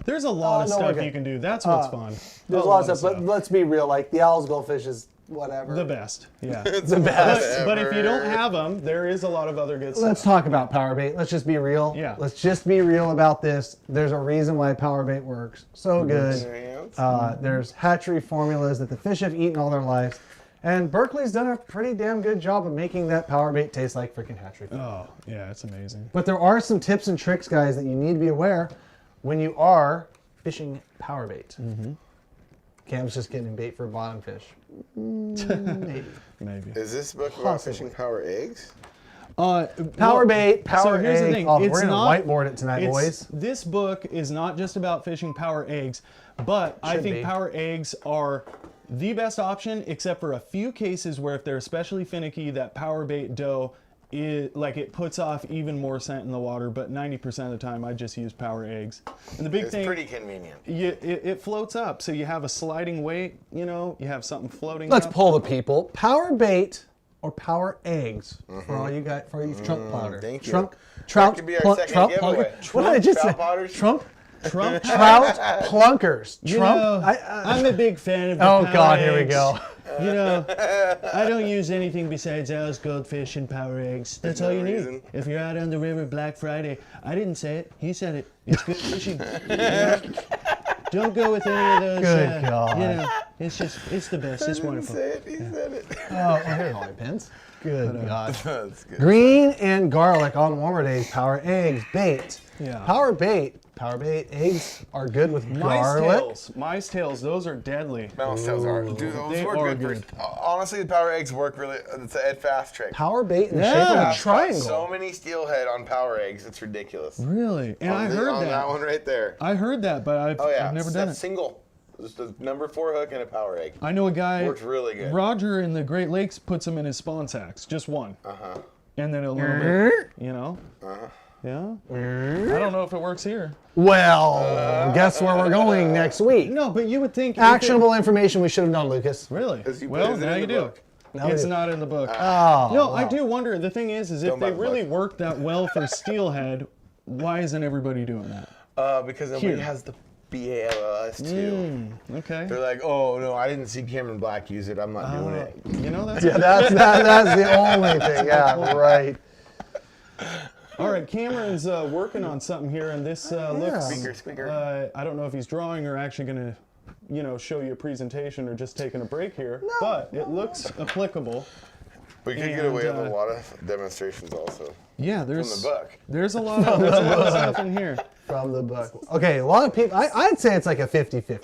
There's a lot of no, we're stuff good. you can do. That's what's fun. there's a lot of stuff. But let's be real. Like the Al's goldfish is whatever. The best. Yeah. The best. But if you don't have them, there is a lot of other good stuff. Let's talk about power bait. Let's just be real. Yeah. Let's just be real about this. There's a reason why power bait works so good. There's hatchery formulas that the fish have eaten all their lives. And Berkeley's done a pretty damn good job of making that power bait taste like freaking hatchery food. Oh, yeah, it's amazing. But there are some tips and tricks, guys, that you need to be aware when you are fishing power bait. Cam's just getting bait for bottom fish. Maybe. Maybe. Is this book about Possibly. fishing power eggs? Power bait, power here's the egg. thing, Oh, it's we're going to not- whiteboard it tonight, boys. This book is not just about fishing power eggs, but I Should think be. power eggs are the best option, except for a few cases where if they're especially finicky, that power bait dough it puts off even more scent in the water. But 90% of the time, I just use power eggs. And the big It's thing, pretty convenient. it floats up, so you have a sliding weight. You know, you have something floating. Let's up. pull the people. Power bait or power eggs for all you guys, for you trunk plotters. Thank you. Trunk, That trout, could be our second trout giveaway. plunker. What did I just Trout say? plotters? Trump, Trump. trout plunkers. You Trump. know, I'm a big fan of the Oh power God, here we eggs. go. You know, I don't use anything besides Al's goldfish and power eggs. That's all no you need. reason. If you're out on the river Black Friday, I didn't say it. He said it. It's good fishing. You know? Don't go with any of those. Good God. You know, it's the best. It's wonderful. Say it, he said it. Oh, here's all my pins. Good God. That's good. Green and garlic on warmer days. Power eggs, bait. Yeah. Power bait eggs are good with garlic. Mice tails, those are deadly. Mouse tails are. Dude, those They work are good. good. Honestly, the power eggs work really. It's a Ed Fast trick. Power bait in the shape Yeah. of a I've got triangle. so many steelhead on power eggs. It's ridiculous. Really? And I heard on that. that one right there. I heard that, but I've, Oh yeah, I've never done it. Single. Just a number 4 hook and a power egg. I know a guy. Works really good. Roger in the Great Lakes puts them in his spawn sacks, just one. And then a little bit, you know. Yeah. I don't know if it works here. Well, guess where we're going next week? No, but you would think Actionable information we should have known, Lucas. Really? Is he- Well, is it now in you the do. book? Now we It's do. not in the book. Oh, No, I do wonder. The thing is Don't if buy they the really book. worked that well for steelhead, why isn't everybody doing that? Because nobody Here. has the BALS too. Okay. They're like, oh no, I didn't see Cameron Black use it. I'm not doing it. You know that's Yeah, that's the only thing. Yeah, right. all right. Cameron's working on something here, and this looks. Squeaker. I don't know if he's drawing or actually going to, show you a presentation or just taking a break here, but it looks applicable. We could get away with and, a lot of demonstrations also. Yeah, there's the book. There's a lot of stuff in here. From the book. Okay, a lot of people, I'd say it's like a 50-50.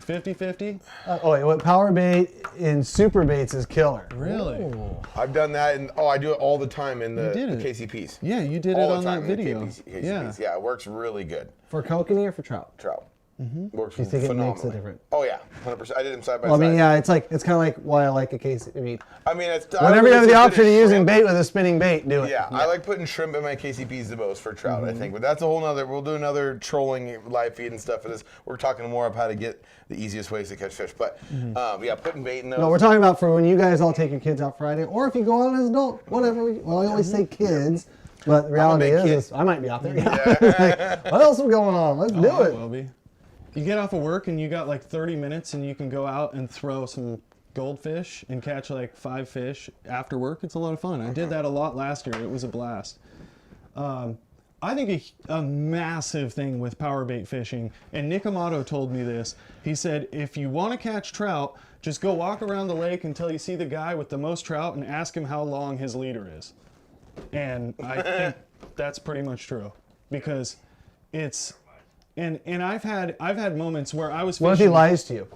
50-50? Oh wait, what power bait in super baits is killer. Really? I've done that, and I do it all the time in the, did the it. KCPs. Yeah, you did all it the on time that in the video. KCPs. Yeah. Yeah, it works really good. For kokanee or for trout? Trout. Works You think it phenomenally. makes a difference? Oh yeah, 100%. I did them side by Well, I side. mean, yeah, it's kind of like why I like a case. I mean, I mean, it's whenever you have the option of using shrimp. bait with a spinning bait, do it. Yeah, I like putting shrimp in my KCPs the most for trout, I think. But that's a whole nother, we'll do another trolling live feed and stuff for this. We're talking more of how to get the easiest ways to catch fish. But yeah, putting bait in those. No, we're talking about for when you guys all take your kids out Friday, or if you go out as an adult, whatever. Well, I always say kids, but the reality big kid. is I might be out there. Yeah. What else is going on? Let's do Oh, it. will be. You get off of work and you got like 30 minutes and you can go out and throw some goldfish and catch like 5 fish after work. It's a lot of fun. I did that a lot last year. It was a blast. I think a massive thing with power bait fishing, and Nick Amato told me this, he said, if you want to catch trout, just go walk around the lake until you see the guy with the most trout and ask him how long his leader is. And I think that's pretty much true, because it's, and I've had moments where I was fishing. What if he lies to you?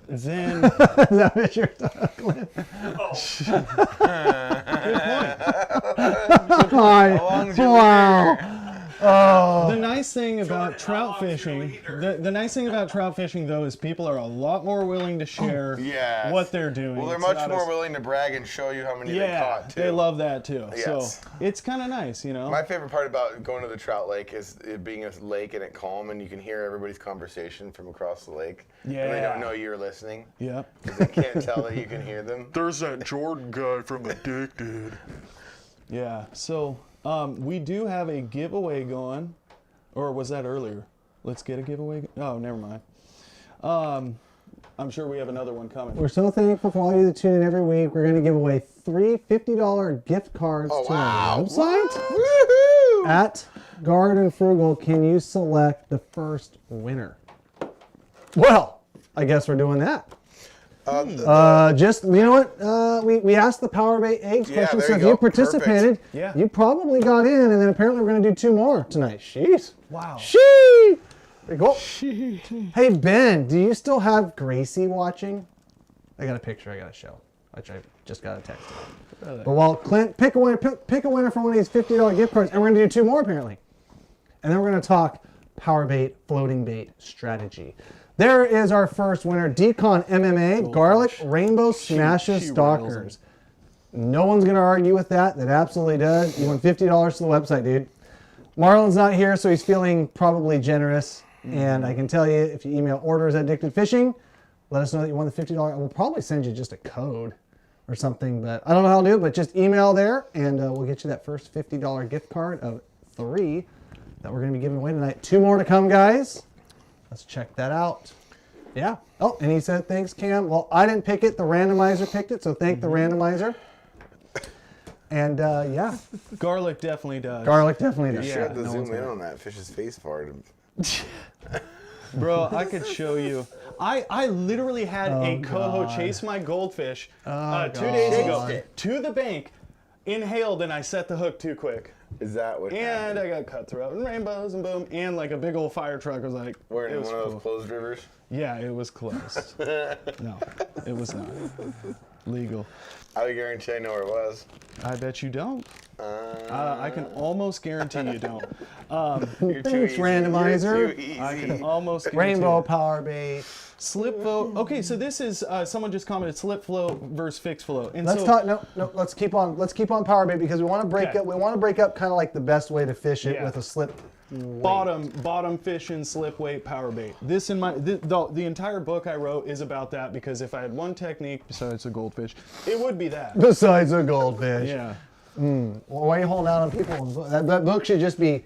then Is that what you're talking? Wow. the nice thing about trout fishing, the nice thing about trout fishing though is people are a lot more willing to share Yes. what they're doing. Well, they're It's much not more as- willing to brag and show you how many they Yeah, caught, too. they love that too. Yes. So it's kind of nice, you know. My favorite part about going to the trout lake is it being a lake and it calm, and you can hear everybody's conversation from across the lake. And they Yeah. don't know you're listening. Yep. Because they can't tell that you can hear them. There's that Jordan guy from Addicted. Yeah. So we do have a giveaway going, or was that earlier? Let's get a giveaway. Oh, never mind. I'm sure we have another one coming. We're so thankful for all you that tune in every week. We're going to give away 3 $50 gift cards to our website. Woohoo! At Garden Frugal, can you select the first winner? Well, I guess we're doing that. Just, you know what? We asked the Power Bait Eggs Yeah, question, there so you if go. you participated, Yeah. you probably got in, and then apparently we're going to do 2 more tonight. Jeez. Wow. Sheesh. There you go. Hey, Ben, do you still have Gracie watching? I got a picture I got to show, which I just got a text about. But while Clint, pick a winner for one of these $50 gift cards, and we're going to do 2 more apparently. And then we're going to talk Power Bait, floating bait strategy. There is our first winner, Decon MMA, Garlic Rainbow Smashes she Stalkers. No one's going to argue with that. That absolutely does. You won $50 to the website, dude. Marlon's not here, so he's feeling probably generous. And I can tell you, if you email orders@addictedfishing, let us know that you won the $50. We'll probably send you just a code or something, but I don't know how to do it, but just email there, and we'll get you that first $50 gift card of 3 that we're going to be giving away tonight. 2 more to come, guys. Let's check that out. Yeah. Oh, and he said, thanks, Cam. Well, I didn't pick it. The randomizer picked it, so thank the randomizer. And, yeah, Garlic definitely does. Garlic definitely does. You should have to no zoom one's in on that fish's face part. Bro, I could show you. I literally had a coho God. chase my goldfish 2 God. days ago Chased it. to the bank, inhaled, and I set the hook too quick. Is that what And happened? I got cutthroat and rainbows and boom, and like a big old fire truck was like, We're it in was one of cool. those closed rivers? Yeah, it was closed. No, it was not legal. I guarantee I know where it was. I bet you don't. I can almost guarantee you don't. You're too Thanks, easy. randomizer. You're too easy. I can almost guarantee Rainbow it. Power Bait. Slip float. Okay, so this is someone just commented slip float versus fixed float. And Let's so, talk. No. Let's keep on Power Bait because we want to break Okay. up. We want to break up kind of like the best way to fish it Yeah. with a slip. bottom fishing slip weight power bait. This in my the entire book I wrote is about that because if I had one technique besides a goldfish, it would be that. Besides a goldfish. Yeah. Well, why are you holding out on people? That book should just be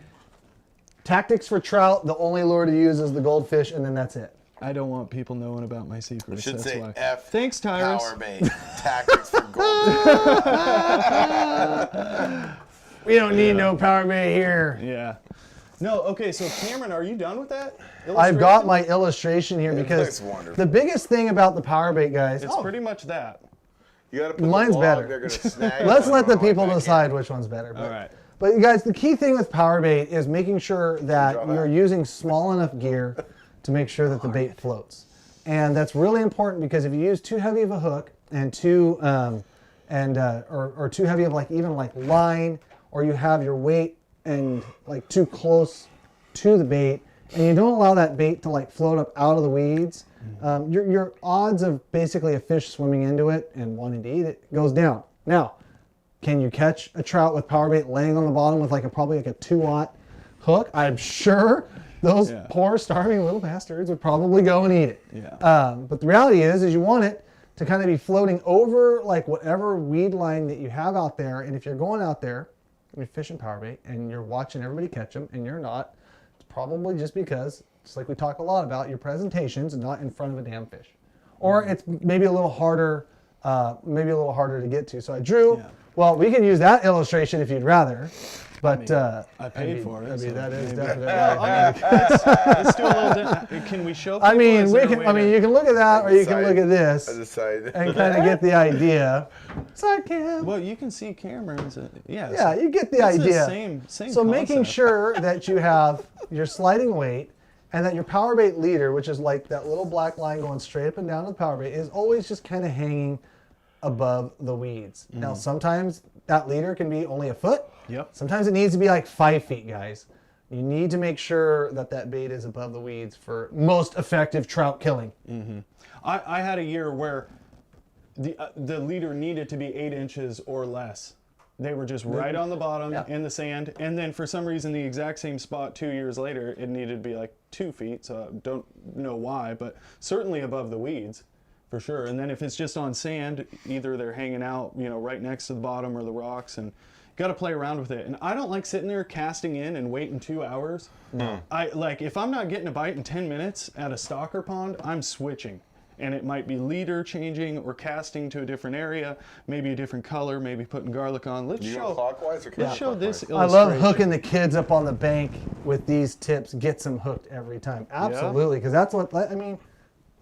tactics for trout. The only lure to use is the goldfish, and then that's it. I don't want people knowing about my secrets. Should That's say why. F. Thanks, Tyrus. Power bait. Tactics for gold. We don't need no power bait here. Yeah. No, okay, so Cameron, are you done with that? I've got illustration? my illustration here because looks wonderful. the biggest thing about the power bait, guys. It's pretty much that. You gotta put Mine's the log, better. They're gonna snag Let's it. let the I don't know people if I can. decide which one's better. But, All right. But you guys, the key thing with power bait is making sure that Draw that. you're using small enough gear to make sure that the bait floats. And that's really important because if you use too heavy of a hook and too or too heavy of even line, or you have your weight and like too close to the bait, and you don't allow that bait to float up out of the weeds, your odds of basically a fish swimming into it and wanting to eat it goes down. Now, can you catch a trout with power bait laying on the bottom with probably a 2-aught hook? I'm sure those Yeah. poor starving little bastards would probably go and eat it. Yeah. But the reality is you want it to kind of be floating over whatever weed line that you have out there. And if you're going out there and you're fishing power bait and you're watching everybody catch them and you're not, it's probably just because, just like we talk a lot about, your presentation's not in front of a damn fish. Or it's maybe a little harder to get to. So I drew, Yeah. well, we can use that illustration if you'd rather. But I paid for it. I mean, so that is maybe- definitely. Let's do a little different. Can we show people? I mean, Is we there a can. way I mean, to- you can look at that, or you can look at I this decided. and kind of get the idea. Side cam. Well, you can see Cameron's. Yeah. Yeah, you get the it's idea. The same So making concept. sure that you have your sliding weight and that your power bait leader, which is like that little black line going straight up and down to the power bait, is always just kind of hanging above the weeds. Now, sometimes that leader can be only a foot. Yep. Sometimes it needs to be like 5 feet, guys. You need to make sure that that bait is above the weeds for most effective trout killing. I had a year where the leader needed to be 8 inches or less. They were just right on the bottom in the sand, and then for some reason the exact same spot 2 years later it needed to be like 2 feet. So I don't know why, but certainly above the weeds for sure. And then if it's just on sand, either they're hanging out, you know, right next to the bottom or the rocks, and got to play around with it. And I don't like sitting there casting in and waiting 2 hours. No. I like, if I'm not getting a bite in 10 minutes at a stalker pond, I'm switching. And it might be leader changing or casting to a different area, maybe a different color, maybe putting garlic on. Let's You go show, clockwise or let's show this I illustration. love hooking the kids up on the bank with these tips. Gets them hooked every time. Absolutely, because that's what I mean.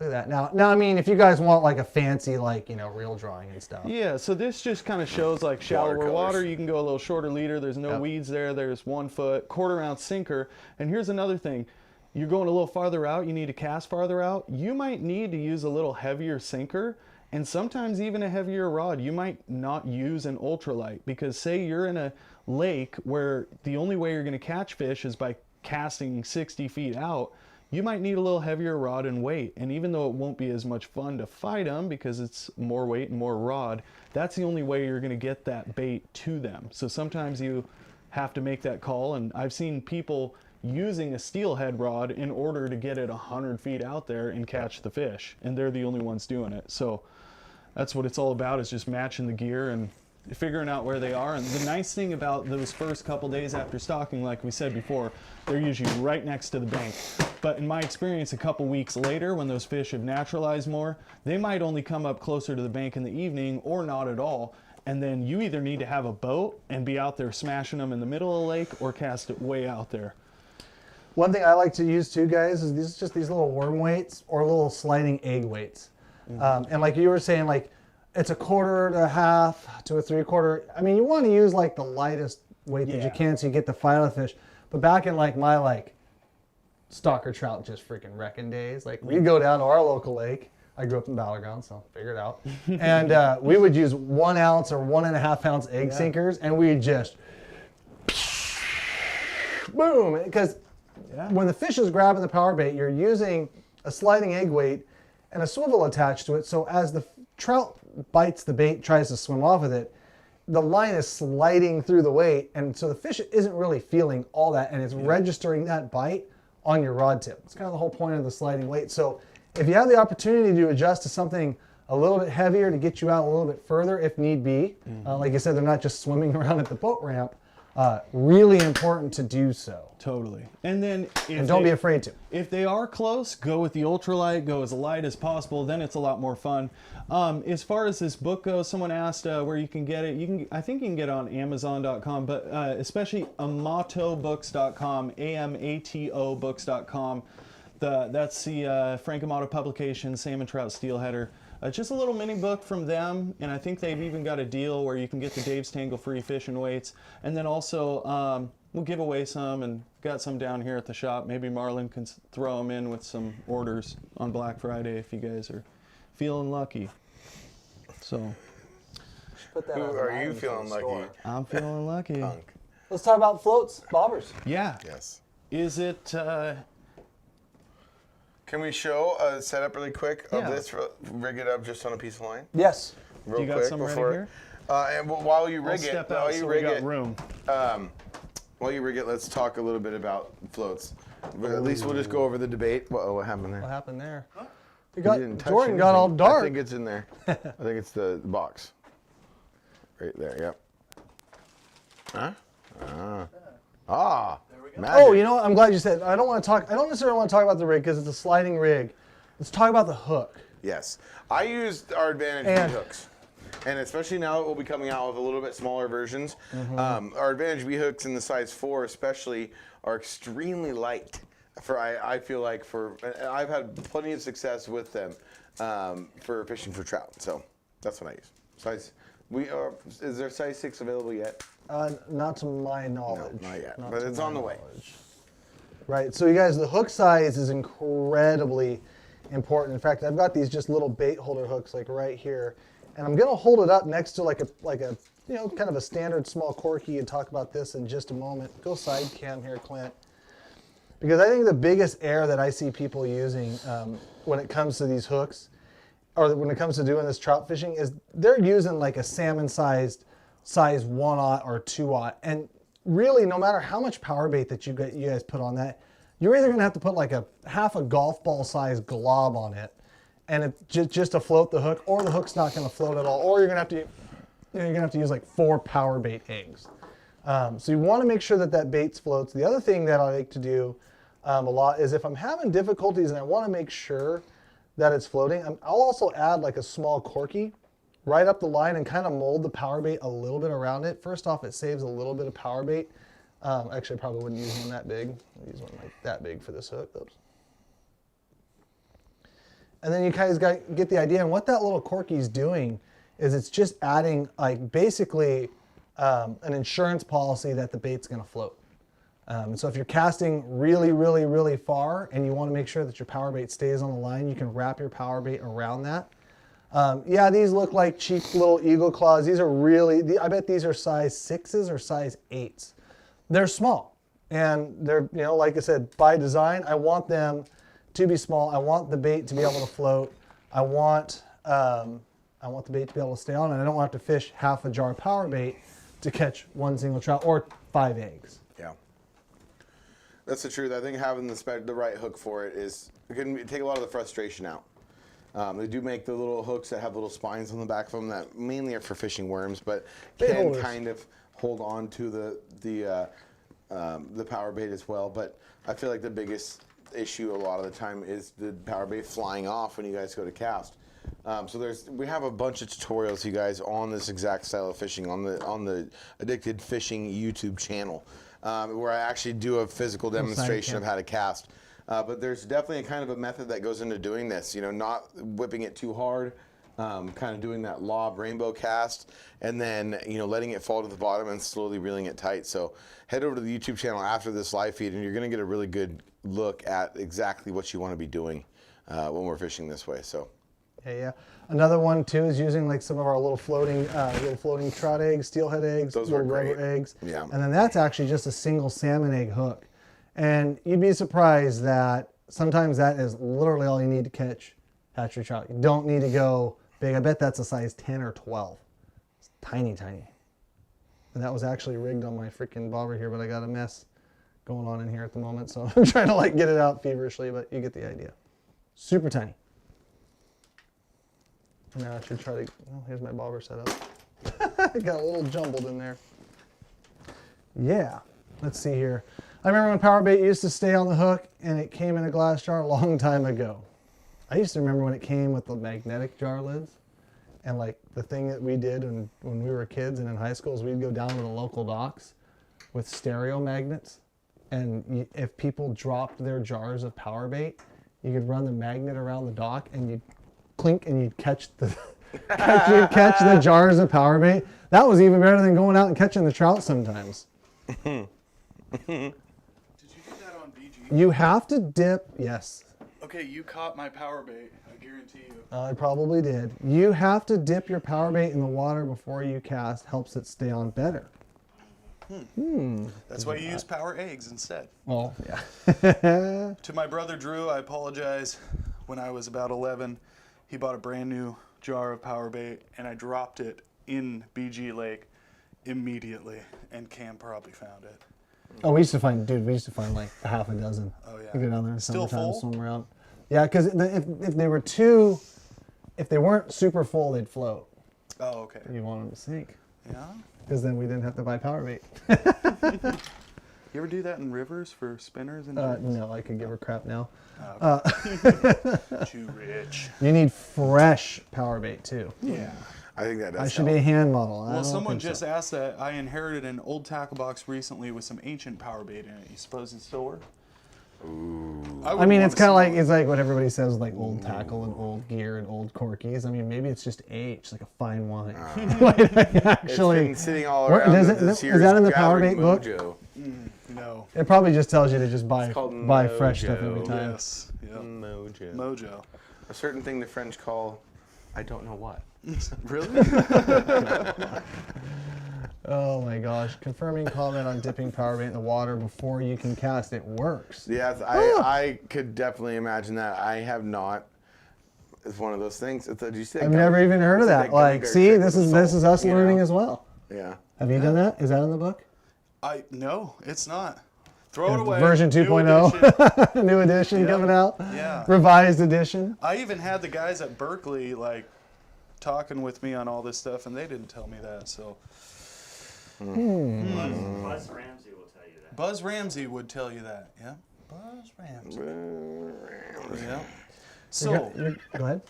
Look at that. Now, I mean, if you guys want like a fancy, like, you know, real drawing and stuff. Yeah, so this just kind of shows like shallower water. Watercolors. You can go a little shorter leader. There's no weeds there. There's 1 foot, 1/4 ounce sinker. And here's another thing. You're going a little farther out. You need to cast farther out. You might need to use a little heavier sinker and sometimes even a heavier rod. You might not use an ultralight because say you're in a lake where the only way you're going to catch fish is by casting 60 feet out. You might need a little heavier rod and weight. And even though it won't be as much fun to fight them because it's more weight and more rod, that's the only way you're going to get that bait to them. So sometimes you have to make that call. And I've seen people using a steelhead rod in order to get it 100 feet out there and catch the fish. And they're the only ones doing it. So that's what it's all about, is just matching the gear and figuring out where they are. And the nice thing about those first couple days after stocking, like we said before, they're usually right next to the bank. But in my experience, a couple weeks later, when those fish have naturalized more, they might only come up closer to the bank in the evening or not at all. And then you either need to have a boat and be out there smashing them in the middle of the lake or cast it way out there. One thing I like to use too, guys, is these little worm weights or little sliding egg weights. And like you were saying, like it's a 1/4 to 1/2 to a 3/4. I mean, you want to use like the lightest weight that you can so you get the fight out of the fish. But back in like my like stalker trout just freaking wrecking days, like we'd go down to our local lake. I grew up in Battleground, so figure it out. And we would use 1 ounce or 1.5 ounce egg sinkers, and we'd just boom, because when the fish is grabbing the power bait, you're using a sliding egg weight and a swivel attached to it. So as the trout bites the bait, tries to swim off with it, the line is sliding through the weight. And so the fish isn't really feeling all that, and it's registering that bite on your rod tip. It's kind of the whole point of the sliding weight. So if you have the opportunity to adjust to something a little bit heavier to get you out a little bit further if need be, like you said, they're not just swimming around at the boat ramp. Really important to do so. Totally. And then And don't be afraid to. If they are close, go with the ultralight, go as light as possible, then it's a lot more fun. As far as this book goes, someone asked where you can get it. I think you can get it on Amazon.com, but especially amatobooks.com, A-M-A-T-O books.com. That's the Frank Amato publication, Salmon Trout Steelheader. Just a little mini book from them, and I think they've even got a deal where you can get the Dave's Tangle free fishing weights. And then also, we'll give away some, and got some down here at the shop. Maybe Marlon can throw them in with some orders on Black Friday if you guys are feeling lucky. So, Put that Who on the are line you for feeling the lucky? store. I'm feeling lucky. Punk. Let's talk about floats, bobbers. Yeah. Yes. Is it, Can we show a setup really quick of Yeah. this? Rig it up just on a piece of line, Yes. real you got quick some ready before. here? And while you I'll rig it, step out so we got room. while you rig it, let's talk a little bit about floats. But at least we'll just go over the debate. Whoa, what happened there? What happened there? You didn't touch Jordan got all anything. dark. I think it's in there. I think it's the box. Right there, yep. Huh? Magic. Oh, you know what? I'm glad you said. I don't necessarily want to talk about the rig because it's a sliding rig. Let's talk about the hook. Yes. I used our Advantage And- V hooks. And especially now that we'll be coming out with a little bit smaller versions. Our Advantage V hooks in the size 4 especially are extremely light. I feel like I've had plenty of success with them for fishing for trout. So that's what I use. Is there size 6 available yet? Not to my knowledge. No, not yet. Not But to it's my on the way. knowledge. right? So you guys, the hook size is incredibly important. In fact, I've got these just little bait holder hooks like right here, and I'm gonna hold it up next to like a you know, kind of a standard small corky and talk about this in just a moment. Go side cam here, Clint. Because I think the biggest error that I see people using when it comes to these hooks, or when it comes to doing this trout fishing, is they're using like a salmon-sized size 1/0 or 2/0, and really, no matter how much power bait that you guys put on that, you're either gonna have to put like a half a golf ball size glob on it, and it just to float the hook, or the hook's not gonna float at all, or you're gonna have to use like 4 power bait eggs. So you want to make sure that bait floats. The other thing that I like to do a lot is if I'm having difficulties and I want to make sure that it's floating, I'll also add like a small corky right up the line and kind of mold the power bait a little bit around it. First off, it saves a little bit of power bait. Actually, I probably wouldn't use one that big. I'll use one like that big for this hook. Oops. And then you guys get the idea. And what that little corky is doing is it's just adding like basically an insurance policy that the bait's going to float. So if you're casting really, really, really far and you want to make sure that your power bait stays on the line, you can wrap your power bait around that. Yeah, these look like cheap little eagle claws. These are really, I bet these are size 6s or size 8s. They're small, and they're, you know, like I said, by design, I want them to be small. I want the bait to be able to float. I want the bait to be able to stay on, and I don't want to have to fish half a jar of power bait to catch one single trout or 5 eggs. Yeah. That's the truth. I think having the right hook for it can take a lot of the frustration out. They do make the little hooks that have little spines on the back of them that mainly are for fishing worms, but can kind of hold on to the power bait as well. But I feel like the biggest issue a lot of the time is the power bait flying off when you guys go to cast. So we have a bunch of tutorials, you guys, on this exact style of fishing on the Addicted Fishing YouTube channel, where I actually do a physical demonstration of how to cast. But there's definitely a kind of a method that goes into doing this, you know, not whipping it too hard, kind of doing that lob rainbow cast, and then, you know, letting it fall to the bottom and slowly reeling it tight. So head over to the YouTube channel after this live feed, and you're going to get a really good look at exactly what you want to be doing when we're fishing this way. So. Yeah. Another one too is using like some of our little floating trout eggs, steelhead eggs, those little are rubber great. eggs. Yeah. And then that's actually just a single salmon egg hook. And you'd be surprised that sometimes that is literally all you need to catch hatchery trout. You don't need to go big. I bet that's a size 10 or 12. It's tiny, tiny. And that was actually rigged on my freaking bobber here, but I got a mess going on in here at the moment. So I'm trying to like get it out feverishly, but you get the idea. Super tiny. Now I should try to, oh, here's my bobber setup. It got a little jumbled in there. Yeah, let's see here. I remember when power bait used to stay on the hook and it came in a glass jar a long time ago. I used to remember when it came with the magnetic jar lids, and like the thing that we did when we were kids and in high school is we'd go down to the local docks with stereo magnets, and if people dropped their jars of power bait, you could run the magnet around the dock and you'd clink and you'd catch the catch the jars of power bait. That was even better than going out and catching the trout sometimes. Did you do that on BG? You have to dip, yes. Okay, you caught my power bait, I guarantee you. I probably did. You have to dip your power bait in the water before you cast. Helps it stay on better. That's why you use power eggs instead. Well, yeah. To my brother Drew, I apologize. When I was about 11, he bought a brand new jar of power bait, and I dropped it in BG Lake immediately, and Cam probably found it. Oh, we used to find like a half a dozen. Oh yeah. We go down there in Still summertime, full? swim around. Yeah, because if they weren't super full, they'd float. Oh, okay. You want them to sink, Yeah? because then we didn't have to buy power bait. You ever do that in rivers for spinners and jigs? No, I could give her crap now. Too rich. You need fresh power bait too. Yeah. I think that does I should be a hand model. I Well, don't someone think just so. asked that. I inherited an old tackle box recently with some ancient power bait in it. You suppose it still work? Ooh. I mean, it's kind of like what everybody says, like old tackle and old gear and old corkies. I mean, maybe it's just aged, like a fine wine. Like, actually, it's been sitting all Where- around. is that in the power bait book? Mojo. No. It probably just tells you to just buy called fresh stuff every Mojo. time. Yes. Yep. Mojo. Mojo. A certain thing the French call, I don't know what. Really? Oh my gosh! Confirming comment on dipping power bait in the water before you can cast. It works. Yeah, I could definitely imagine that. I have not. It's one of those things. Did you say? I've never even heard of that. Like, see, this is us learning as well. Yeah. Have you done that? Is that in the book? No, it's not. Throw it away. Version New 2.0. edition. New edition Yep. coming out. Yeah. Revised edition. I even had the guys at Berkeley like talking with me on all this stuff, and they didn't tell me that. So Buzz Ramsey will tell you that. Buzz Ramsey would tell you that. Yeah. Buzz Ramsey. Yeah. So. Go ahead.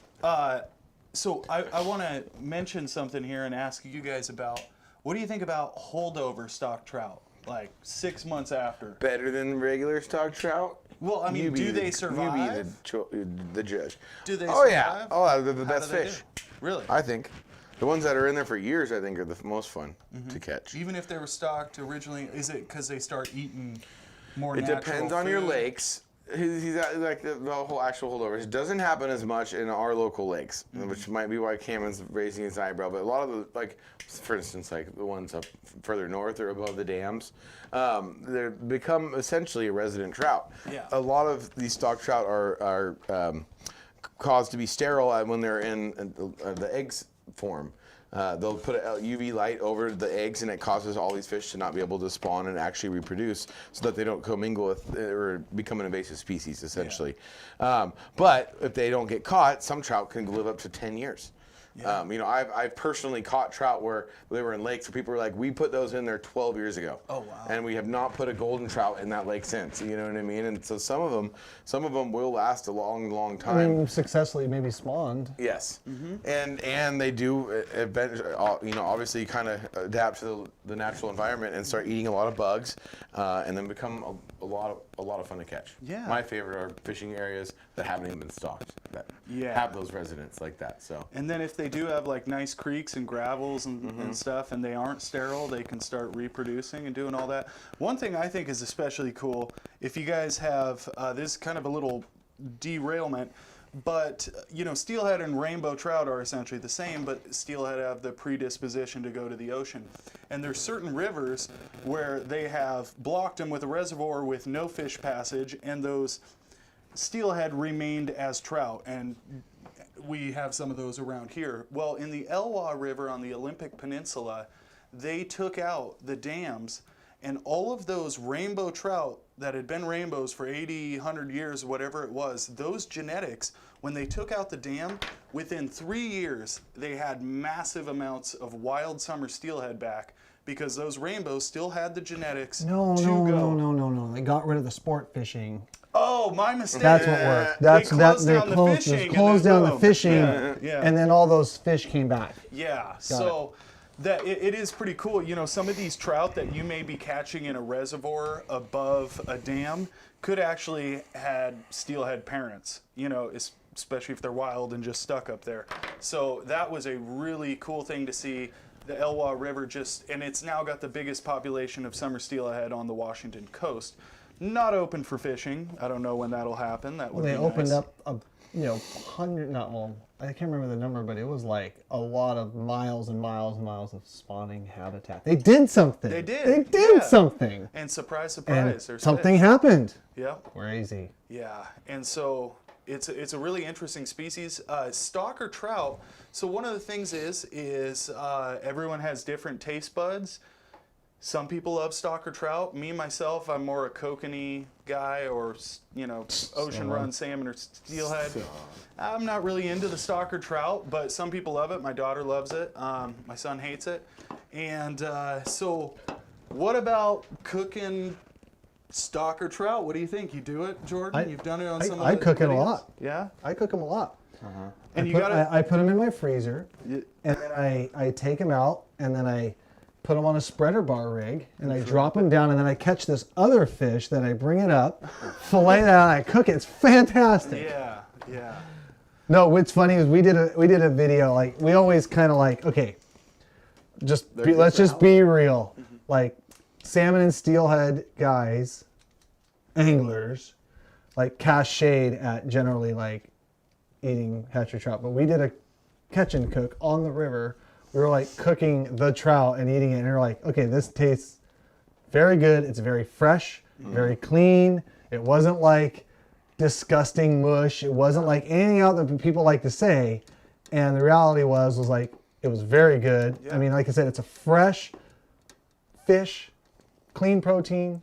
So I want to mention something here and ask you guys about what do you think about holdover stock trout, like 6 months after? Better than regular stock trout? Well, I mean, do they survive? You be the judge. Do they Oh yeah. survive? Oh, they're the How best do they fish. do? Really? I think. The ones that are in there for years, I think, are the most fun to catch. Even if they were stocked originally, is it because they start eating more It natural depends on your food? lakes. He's like the whole actual holdovers. It doesn't happen as much in our local lakes, which might be why Cameron's raising his eyebrow. But a lot of the, like, for instance, like the ones up further north or above the dams, they become essentially a resident trout. Yeah. A lot of these stock trout are caused to be sterile when they're in the eggs form. They'll put a UV light over the eggs, and it causes all these fish to not be able to spawn and actually reproduce, so that they don't commingle with or become an invasive species, essentially. But if they don't get caught, some trout can live up to 10 years. Yeah. I've personally caught trout where they were in lakes where people were like, we put those in there 12 years ago. Oh, wow. And we have not put a golden trout in that lake since. You know what I mean? And so some of them will last a long, long time. I mean, successfully maybe spawned. Yes, and they do eventually, obviously kind of adapt to the natural environment and start eating a lot of bugs, and then become a lot of fun to catch. Yeah. My favorite are fishing areas that haven't even been stocked, that have those residents like that. So. And then if they do have like nice creeks and gravels and stuff, and they aren't sterile, they can start reproducing and doing all that. One thing I think is especially cool, if you guys have, this is kind of a little derailment, but steelhead and rainbow trout are essentially the same, but steelhead have the predisposition to go to the ocean. And there's certain rivers where they have blocked them with a reservoir with no fish passage, and those steelhead remained as trout, and we have some of those around here. Well, in the Elwha River on the Olympic Peninsula, they took out the dams, and all of those rainbow trout that had been rainbows for 80, 100 years, whatever it was, those genetics, when they took out the dam, within 3 years, they had massive amounts of wild summer steelhead back, because those rainbows still had the genetics to go. No. They got rid of the sport fishing. Oh, my mistake. That's what worked. They closed down the fishing, and then all those fish came back. Yeah. So that it is pretty cool. Some of these trout that you may be catching in a reservoir above a dam could actually had steelhead parents. Especially if they're wild and just stuck up there. So that was a really cool thing to see. The Elwha River and it's now got the biggest population of summer steelhead on the Washington coast. Not open for fishing. I don't know when that'll happen. That would They be opened nice. up I can't remember the number, but it was like a lot of miles and miles and miles of spawning habitat. They did something. They did. They did Yeah. something. And surprise, And surprise, there's something fish. happened. Yeah. Crazy. Yeah, and so it's a really interesting species. Stalker trout. So one of the things is everyone has different taste buds. Some people love stalker trout. Me myself, I'm more a kokanee guy, or ocean run salmon or steelhead. I'm not really into the stalker trout, but some people love it. My daughter loves it. My son hates it. And so, what about cooking stalker trout? What do you think? You do it, Jordan? You've done it on some. I of the cook it a videos? lot. Yeah. I cook them a lot. And I put them in my freezer, and then I take them out, and then I put them on a spreader bar rig, and I drop them down, and then I catch this other fish, then I bring it up, fillet that, and I cook it. It's fantastic. Yeah. No, what's funny is we did a video, like, we always kind of like, okay, let's just be real. Like, salmon and steelhead guys anglers like cast shade at generally like eating hatchery trout, but we did a catch and cook on the river. We were like cooking the trout and eating it, and we were like, okay, this tastes very good. It's very fresh, very clean. It wasn't like disgusting mush. It wasn't like anything out that people like to say. And the reality was like it was very good. I mean, like I said, it's a fresh fish, clean protein.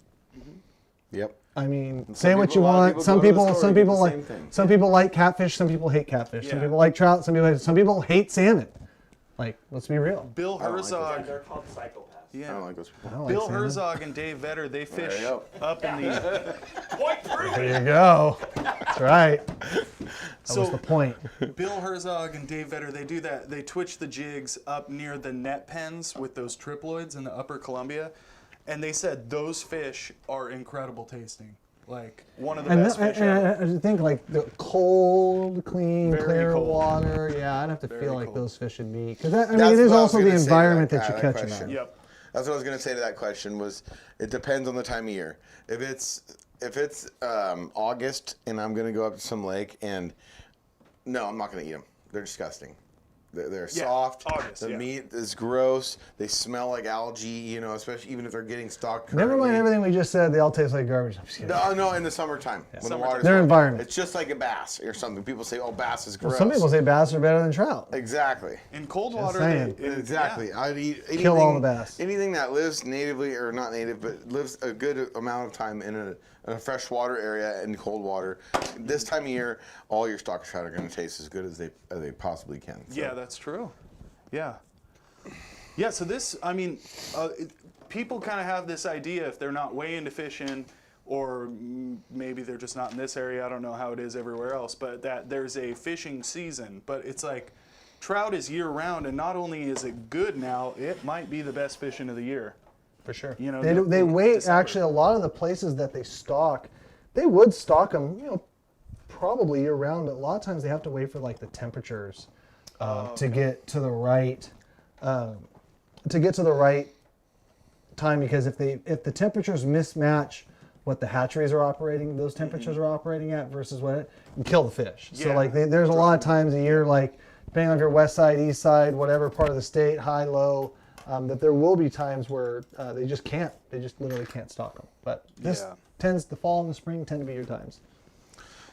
Yep. I mean, And say some what people- you a lot of want. people Some go to the people, store some and get people the like, same thing. some people like catfish. Some people hate catfish. Some Yeah. people like trout. Some people hate salmon. Like, let's be real. Bill I don't like Herzog. They're called psychopaths. I Yeah. don't like those people. I don't like Bill salmon. Herzog and Dave Vetter, they fish you go. up in the. Point proven. There you go. That's right. That was the point. Bill Herzog and Dave Vetter, they do that. They twitch the jigs up near the net pens with those triploids in the upper Columbia. And they said those fish are incredible tasting. Like one of the And, best fish ever. I think like the cold, clean, Very clear cold. water. Yeah, I'd have to Very feel like cold. those fish would be. Because I mean, That's it is what I was also the gonna say to environment that that you guy, catch that them question. in. Yep. That's what I was gonna say to that question. Was it depends on the time of year. If it's August and I'm gonna go up to some lake and no, I'm not gonna eat them. They're disgusting. They're Yeah, soft. August, the yeah. meat is gross. They smell like algae. You know, especially even if they're getting stocked. Never mind currently. everything we just said. They all taste like garbage. I'm just kidding. No, in the summertime. When the Summertime. water's Their fine. environment. It's just like a bass or something. People say, "Oh, bass is gross." Some people say bass are better than trout. Exactly. In cold Just water, saying. Exactly. yeah. I'd eat anything, Kill all the bass. Anything that lives natively, or not native, but lives a good amount of time in a freshwater area in cold water. This time of year, all your stock trout are going to taste as good as they possibly can. So. Yeah, that's true. Yeah. Yeah, so this, I mean, people kind of have this idea if they're not way into fishing, or maybe they're just not in this area, I don't know how it is everywhere else, but that there's a fishing season. But it's like trout is year round, and not only is it good now, it might be the best fishing of the year. For sure. You know, They wait. December. Actually, a lot of the places that they stock, they would stock them, probably year round. But a lot of times they have to wait for like the temperatures to get to the right, time. Because if the temperatures mismatch what the hatcheries are operating, those temperatures are operating at versus what it can kill the fish. So Yeah. like there's a lot of times a year, like depending on if you're west side, east side, whatever part of the state, high, low. That there will be times where they just literally can't stock them. But this Yeah. the fall and the spring tend to be your times.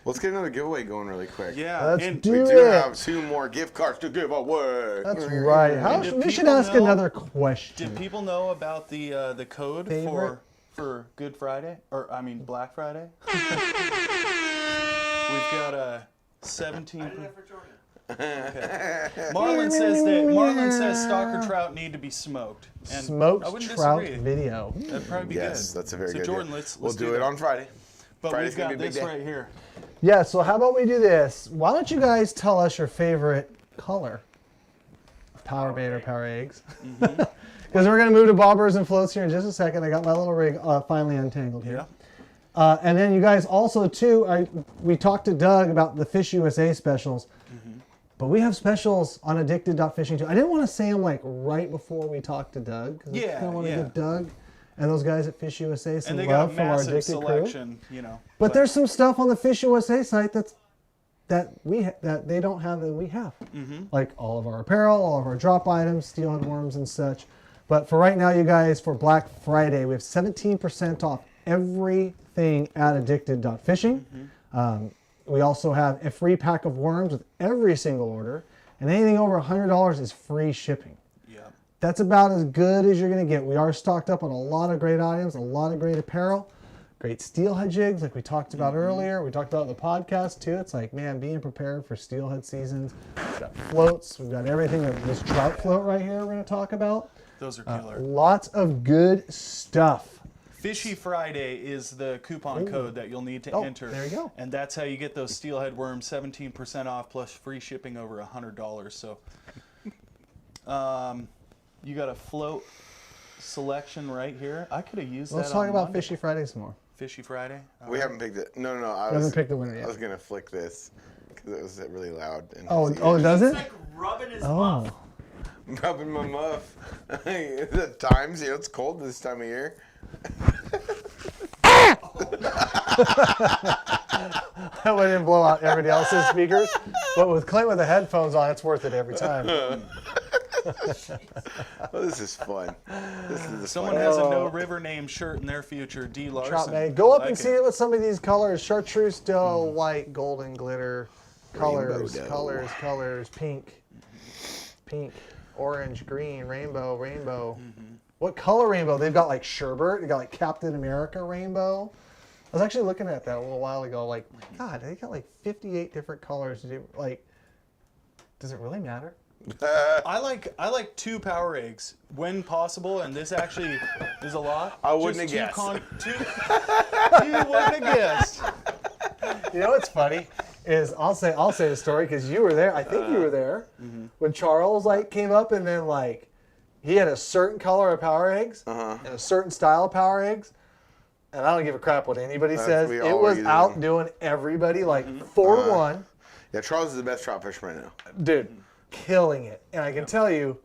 Let's get another giveaway going really quick. Yeah, Let's and do We it. do have 2 more gift cards to give away. That's right. do We should people ask know- another question. did people know about the code Favorite? for Good Friday, or I mean Black Friday? We've got a 17. I did that for Jordan. Marlon says stalker trout need to be smoked. And I Smoked wouldn't trout disagree. video. That'd probably be Yes, good. that's a very so good. Jordan, idea. let's we'll do it that. on Friday. But Friday's we've gonna got be a big this day. right here. Yeah, so how about we do this? Why don't you guys tell us your favorite color? Power bait or power eggs? Because we're going to move to bobbers and floats here in just a second. I got my little rig finally untangled here. Yeah. And then you guys also, too, we talked to Doug about the Fish USA specials. But we have specials on addicted.fishing, too. I didn't want to say them like right before we talked to Doug. Because I Yeah, kind of want to yeah. give Doug and those guys at Fish USA some And they love got from our massive addicted crew. selection, But there's some stuff on the Fish USA site that they don't have that we have, like all of our apparel, all of our drop items, steelhead worms and such. But for right now, you guys, for Black Friday, we have 17% off everything at addicted.fishing. We also have a free pack of worms with every single order, and anything over $100 is free shipping. Yeah. That's about as good as you're going to get. We are stocked up on a lot of great items, a lot of great apparel, great steelhead jigs like we talked about earlier. We talked about in the podcast too. It's like, man, being prepared for steelhead seasons. We've got floats. We've got everything. This trout float right here we're going to talk about. Those are killer. Lots of good stuff. Fishy Friday is the coupon code that you'll need to enter. There you go. And that's how you get those steelhead worms, 17% off plus free shipping over $100. So you got a float selection right here. I could have used Let's that talk on about Monday. Fishy Friday some more. Fishy Friday. All We right. haven't picked it. No. I We haven't picked the winner yet. I was gonna flick this because it was really loud. And Oh, does It's it? like rubbing his Oh. muff. rubbing my muff. The times, it's cold this time of year. I wouldn't blow out everybody else's speakers, but with Clint with the headphones on, it's worth it every time. Oh, this is fun. This is Someone fun. has a No River Name shirt in their future. D. Larson. Trout May. Go up Like and see it with some of these colors. Chartreuse doe, white, golden glitter, colors, Rainbow doe. colors, pink, orange, green, rainbow. What color rainbow? They've got like sherbet. They got like Captain America rainbow. I was actually looking at that a little while ago. Like, God, they got like 58 different colors. Like, does it really matter? I like 2 power eggs when possible, and this actually is a lot. I wouldn't Just have two you wouldn't have guessed. You know what's funny is I'll say the story because you were there. I think you were there when Charles like came up and then like he had a certain color of power eggs and a certain style of power eggs. And I don't give a crap what anybody says. we It all was were outdoing everybody like 4-1. Yeah, Charles is the best trout fisherman right now. Dude, killing it. And I can tell you,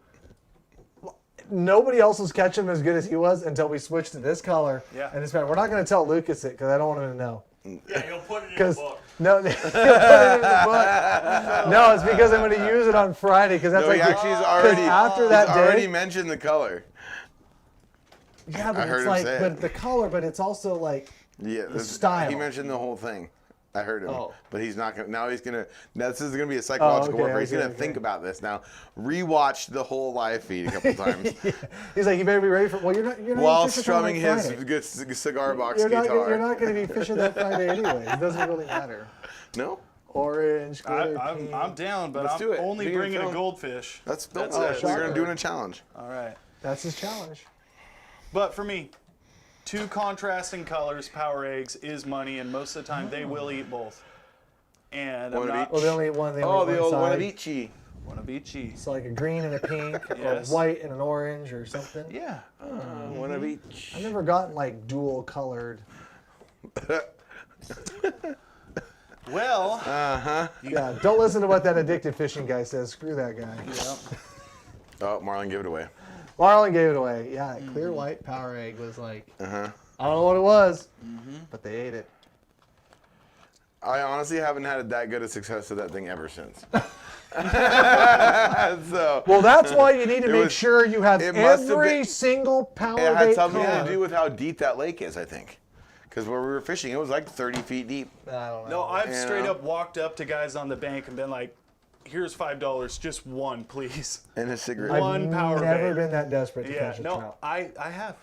nobody else was catching him as good as he was until we switched to this color. Yeah. And this man, we're not going to tell Lucas it because I don't want him to know. Yeah, you'll put it in the Because book. no, he'll put it in the book. No, it's because I'm going to use it on Friday because that's No, he like actually has already, after that he's already day. mentioned the color. Yeah, but I heard it's him like, say it. but the color, but it's also like Yeah, the style. He mentioned the whole thing. I heard him, Oh. but he's not gonna. Now he's gonna. Now this is gonna be a psychological okay, warfare. He's gonna okay. think about this now. Rewatch the whole live feed a couple times He's like, you better be ready for. Well, you're not while fishing till, like, strumming his Friday. good cigar box You're not, guitar. you're not going to be fishing that Friday anyway. It doesn't really matter. No, Orange, glitter, pink. I'm down, but Let's I'm do it. only Be your bringing a film. goldfish. that's it. we're gonna shocker. do a challenge. All right. That's his challenge. But for me, 2 contrasting colors, power eggs, is money, and most of the time they will eat both. And One I'm of not Well, they only eat one. They Oh, only the eat old one one side. of each. one of each. So like a green and a pink, Yes. or white and an orange, or something. Yeah. One of each. I've never gotten like dual colored. Well, Yeah, don't listen to what that addicted fishing guy says. Screw that guy. Oh, Marlon, give it away. Marlon gave it away. Yeah, that clear white power egg was like, I don't know what it was, but they ate it. I honestly haven't had that good a success with that thing ever since. So Well, that's why you need to It make was- sure you have it must have every been- single power it had bait something color. to do with how deep that lake is, I think. Because where we were fishing, it was like 30 feet deep. I don't know. no, I've You straight know? up walked up to guys on the bank and been like, here's $5, just one, please. And a cigarette. I've one power never bait. been that desperate to Yeah, catch a no, trout. I have.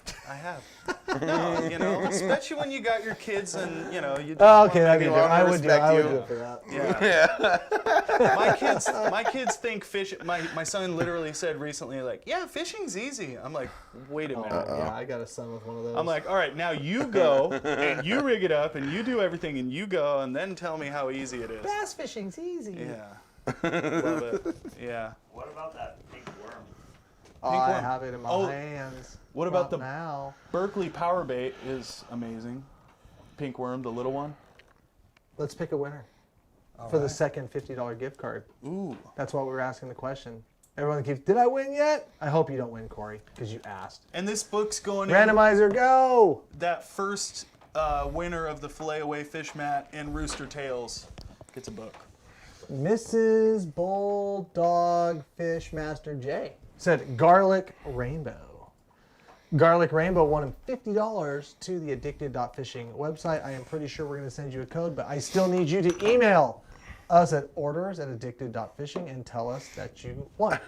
No, you know, especially when you got your kids and, you know, you just Oh, wanna okay, that'd be make different. it- I would do respect it you. for that. Yeah. My kids think fish. My son literally said recently, like, yeah, fishing's easy. I'm like, wait a minute. Yeah, I got a son with one of those. I'm like, all right, now you go and you rig it up and you do everything and you go and then tell me how easy it is. bass fishing's easy. Yeah. Love it. Yeah. What about that pink worm? Oh, Pink I worm. have it in my Oh, hands. what about Right the- now? Berkeley power bait is amazing. Pink worm, the little one. Let's pick a winner for the second $50 gift card. Ooh. That's why we were asking the question. Everyone keeps, did I win yet? I hope you don't win, Corey, because you asked. And this book's going in. Randomizer, go! That first winner of the Filet Away Fish Mat and Rooster Tails gets a book. Mrs. Bulldog Fish Master J said Garlic Rainbow. Garlic Rainbow won him $50 to the addicted.fishing website. I am pretty sure we're going to send you a code, but I still need you to email us at orders@addicted.fishing and tell us that you won.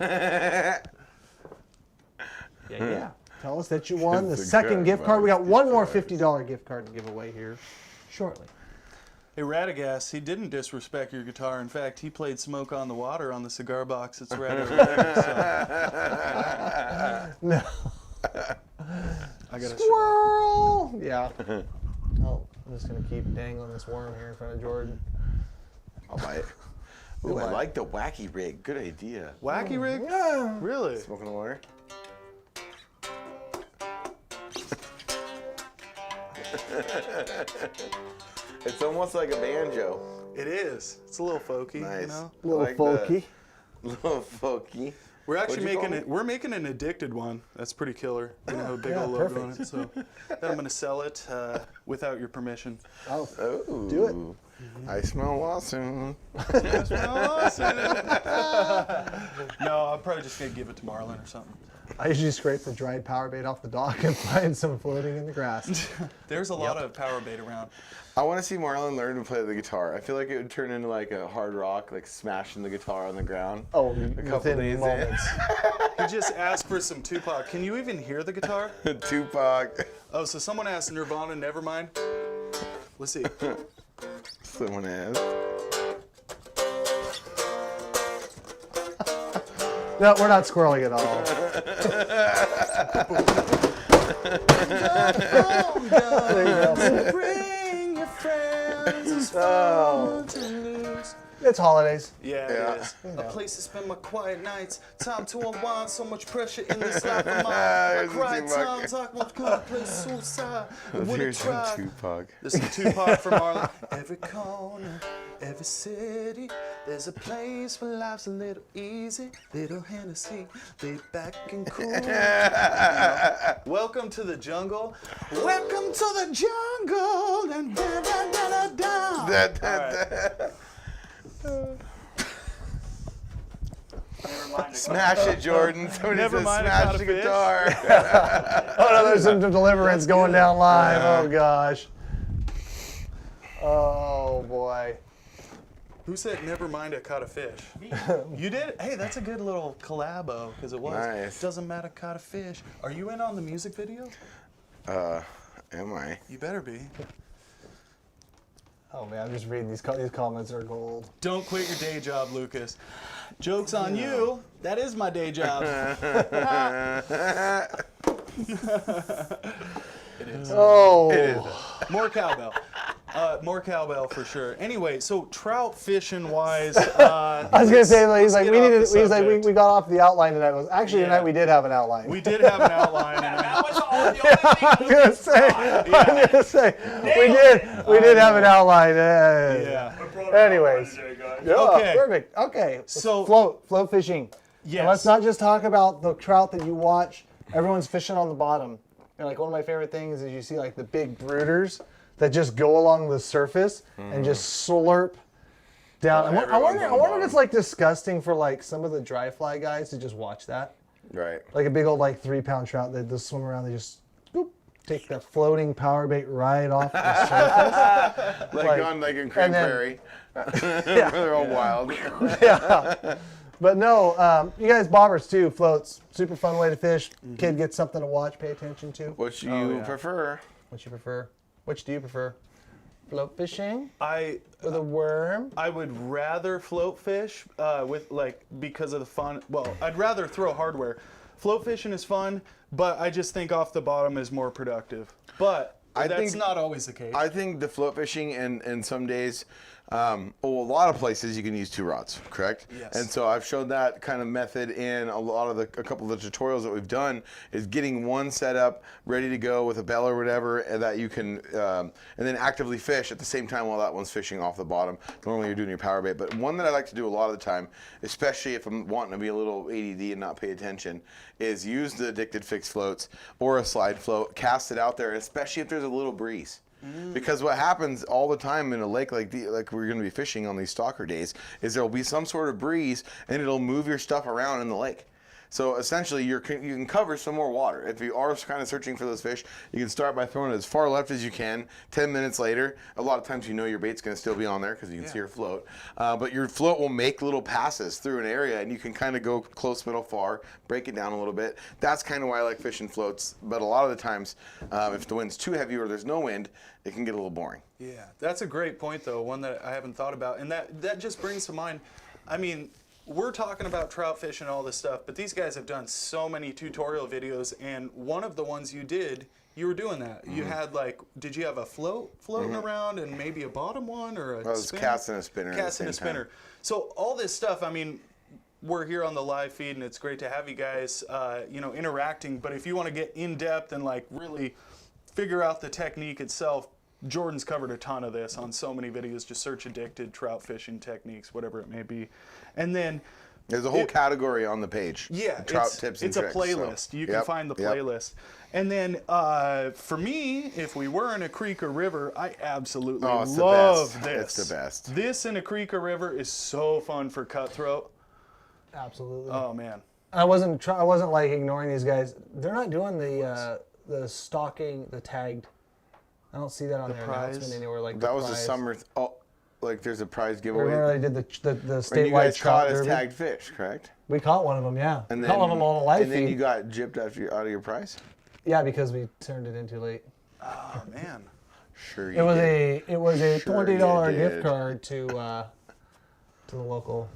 Yeah. Tell us that you won the It's a second good gift card. We got advice, one good more advice. $50 gift card to give away here shortly. Hey, Radagast, he didn't disrespect your guitar. In fact, he played Smoke on the Water on the cigar box that's right over there. So. No. I got Squirrel! Yeah. Oh, I'm just going to keep dangling this worm here in front of Jordan. I'll buy it. Ooh, I like the wacky rig. Good idea. Wacky rig? Yeah. Really? Smoking the water. It's almost like a banjo. It is. It's a little folky, Nice. you know? Little I like folky. that. Little folky. We're actually What'd you making call it. We're making an addicted one. That's pretty killer. You know, a big Yeah, old logo perfect. on it. So then I'm gonna sell it without your permission. Oh, Oh, do it. I smell lawsuit. No, I'm probably just gonna give it to Marlon or something. I usually scrape the dried power bait off the dock and find some floating in the grass. There's a lot of power bait around. I want to see Marlon learn to play the guitar. I feel like it would turn into like a hard rock, like smashing the guitar on the ground. Oh, couple within days in. moments. He just asked for some Tupac. Can you even hear the guitar? Tupac. Oh, so someone asked Nirvana, Nevermind. Let's see. Someone has. No, we're not squirreling at all. Bring your friends. It's Oh. fun to lose. It's holidays. Yeah, Yeah. it is. A place to spend my quiet nights. Time to unwind. So much pressure in this life of mine. I Here's the cry Tupac. times like what's gonna play suicide. Let's Would hear have some tried. Tupac. This is Tupac from Marlon. Every corner, every city, there's a place where life's a little easy. Little Hennessy, laid back and cool. Welcome to the jungle. Welcome to the jungle. And da da da da da. Never mind. Smash it, Jordan. Somebody Never says mind, I smash caught a the fish. guitar. Oh no, there's some deliverance going down live. Oh gosh. Oh boy. Who said never mind, I caught a fish? You did? Hey, that's a good little collabo, because it was. Nice. Doesn't matter, caught a fish. Are you in on the music video? Am I? You better be. Oh man, I'm just reading these comments are gold. Don't quit your day job, Lucas. Joke's on you. That is my day job. It is. Oh. It is. More cowbell. More cowbell for sure. Anyway, so trout fishing wise, I was gonna say, like, he's like, get we off needed. the He's like, subject. we got off the outline tonight. Actually, Yeah. tonight we did have an outline. we did have an outline. And That was the only I was gonna say. I was gonna say. We did have an outline. yeah. Anyways. Yeah, Okay. perfect. Okay. So- float fishing. Yes. And let's not just talk about the trout that you watch. Everyone's fishing on the bottom. And like one of my favorite things is you see like the big brooders that just go along the surface and just slurp down. I everyone's wonder on the if bottom. it's like disgusting for like some of the dry fly guys to just watch that. Right. Like a big old like 3-pound trout that just swim around, they just boop, take that floating power bait right off the surface. Like on like in Crane and then- Prairie. Where they're all wild. Yeah. But no, you guys bobbers too, floats. Super fun way to fish. Kid gets something to watch, pay attention to. What do you yeah. prefer? What you prefer? Which do you prefer? Float fishing I with a worm? I would rather float fish with like because of the fun. Well, I'd rather throw hardware. Float fishing is fun, but I just think off the bottom is more productive. But that's think- not always the case. I think the float fishing and some days, a lot of places you can use 2 rods, correct? Yes. And so I've showed that kind of method in a couple of the tutorials that we've done, is getting one set up ready to go with a bell or whatever, and that you can, and then actively fish at the same time while that one's fishing off the bottom. Normally you're doing your power bait, but one that I like to do a lot of the time, especially if I'm wanting to be a little ADD and not pay attention, is use the addicted fixed floats or a slide float, cast it out there, especially if there's a little breeze. Because what happens all the time in a lake like we're going to be fishing on these stalker days is there will be some sort of breeze and it'll move your stuff around in the lake. So essentially you can cover some more water. If you are kind of searching for those fish, you can start by throwing it as far left as you can. 10 minutes later, a lot of times you know your bait's going to still be on there because you can see your float. But your float will make little passes through an area and you can kind of go close, middle, far, break it down a little bit. That's kind of why I like fishing floats. But a lot of the times, if the wind's too heavy or there's no wind, it can get a little boring. Yeah, that's a great point though, one that I haven't thought about. And that just brings to mind, I mean, we're talking about trout fishing and all this stuff, but these guys have done so many tutorial videos, and one of the ones you did, you were doing that. You had like, did you have a float floating around and maybe a bottom one or a I was spinner? casting a spinner at the Casting a same time. spinner. So all this stuff, I mean, we're here on the live feed and it's great to have you guys, interacting, but if you want to get in depth and like really figure out the technique itself, Jordan's covered a ton of this on so many videos. Just search addicted trout fishing techniques, whatever it may be. And then There's a whole category on the page. Yeah, Trout tips and it's tricks. a playlist. You can find the playlist. And then for me, if we were in a creek or river, I absolutely it's the love best. this. It's the best. This in a creek or river is so fun for cutthroat. Absolutely. Oh man. I wasn't like ignoring these guys. They're not doing the stalking, the tagged. I don't see that on their prize? announcement anywhere. Like That the was prize. the summer. Like there's a prize giveaway. Remember they did the And statewide you guys trout caught as derby? tagged fish, correct? We caught one of them, yeah. And Caught one of them on a live and then feed. you got gypped out of your prize. Yeah, because we turned it in too late. Oh man. Sure, It was a Sure $20 you gift did. card to the local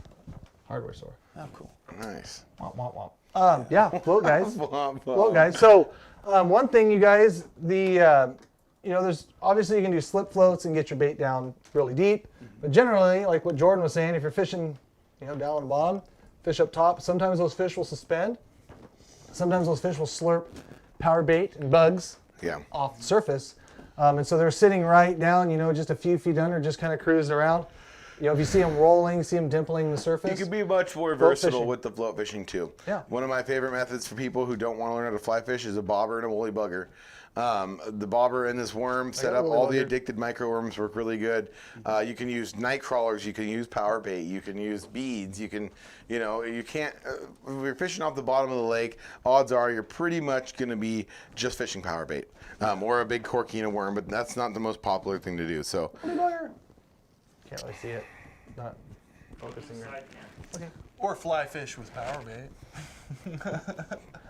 hardware store. Oh cool. Nice. Womp, womp, womp. Yeah, float guys. Well, Float guys. So one thing, you guys, there's obviously you can do slip floats and get your bait down really deep, but generally, like what Jordan was saying, if you're fishing, down on the bottom, fish up top, sometimes those fish will suspend. Sometimes those fish will slurp power bait and bugs Yeah. off the surface. And so they're sitting right down, just a few feet under, just kind of cruising around. If you see them rolling, see them dimpling the surface. You can be much more Float versatile fishing. with the float fishing too. Yeah. One of my favorite methods for people who don't want to learn how to fly fish is a bobber and a woolly bugger. The bobber and this worm set up woolly all the bugger. addicted microworms work really good. You can use night crawlers, you can use power bait, you can use beads, you can't, if you're fishing off the bottom of the lake, odds are you're pretty much going to be just fishing power bait or a big corkina worm, but that's not the most popular thing to do. So Can't really see it. Not focusing right. Okay. Or fly fish with power bait.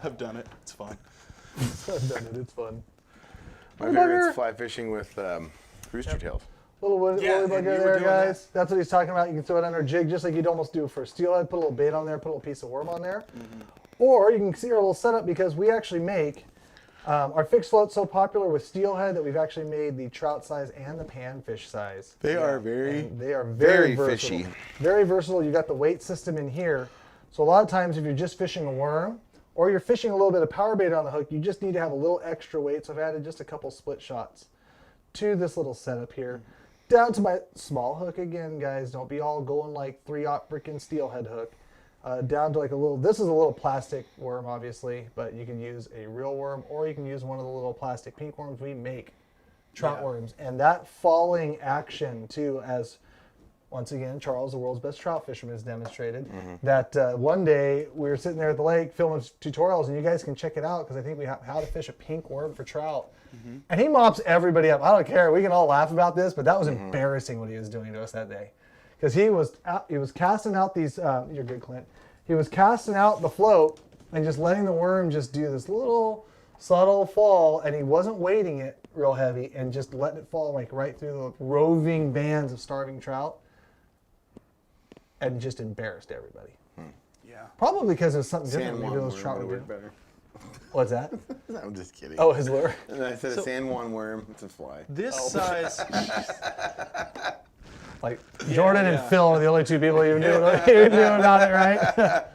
I've done it. It's fun. I've done it. It's fun. my Woolly favorite bugger. is fly fishing with rooster tails. Little woolly Yeah, bugger and you were there, doing guys. That's what he's talking about. You can throw it under a jig just like you'd almost do for a steelhead. Put a little bait on there, put a little piece of worm on there. Or you can see our little setup because we actually make our fixed float's so popular with steelhead that we've actually made the trout size and the panfish size. They are very, And they are very versatile. fishy. Very versatile. You got the weight system in here. So a lot of times if you're just fishing a worm or you're fishing a little bit of power bait on the hook, you just need to have a little extra weight. So I've added just a couple split shots to this little setup here. Down to my small hook again, guys. Don't be all going like 3/0 freaking steelhead hook. Down to like this is a little plastic worm, obviously, but you can use a real worm or you can use one of the little plastic pink worms we make, trout worms. And that falling action too, as once again, Charles, the world's best trout fisherman, has demonstrated that one day we were sitting there at the lake filming tutorials, and you guys can check it out because I think we have how to fish a pink worm for trout. And he mops everybody up. I don't care. We can all laugh about this, but that was embarrassing what he was doing to us that day. Because he was casting out these, you're good, Clint. He was casting out the float and just letting the worm just do this little subtle fall, and he wasn't weighting it real heavy and just letting it fall like right through the roving bands of starving trout and just embarrassed everybody. Yeah. Probably because it was something different. Maybe San Juan those trout worm were would doing. work better. What's that? I'm just kidding. Oh, his lure. And I said a San Juan worm. It's a fly. This size. Like Jordan and Phil are the only two people you knew about it, right?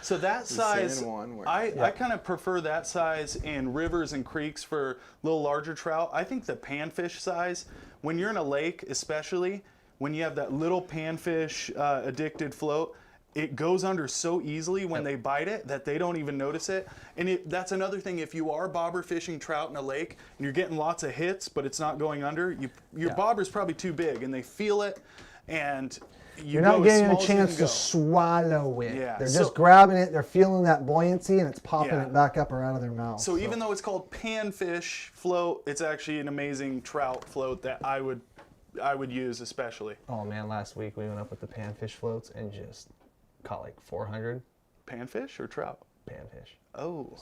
So that size, San Juan worm. I kind of prefer that size in rivers and creeks for a little larger trout. I think the panfish size, when you're in a lake especially, when you have that little panfish addicted float, it goes under so easily when they bite it that they don't even notice it. And that's another thing, if you are bobber fishing trout in a lake and you're getting lots of hits but it's not going under, your bobber's probably too big and they feel it, and You're not getting a chance to swallow it. Yeah, They're so- just grabbing it, they're feeling that buoyancy, and it's popping Yeah. it back up or out of their mouth. So even though it's called panfish float, it's actually an amazing trout float that I would use especially. Oh man, last week we went up with the panfish floats and just caught like 400 Panfish or trout? panfish. Oh,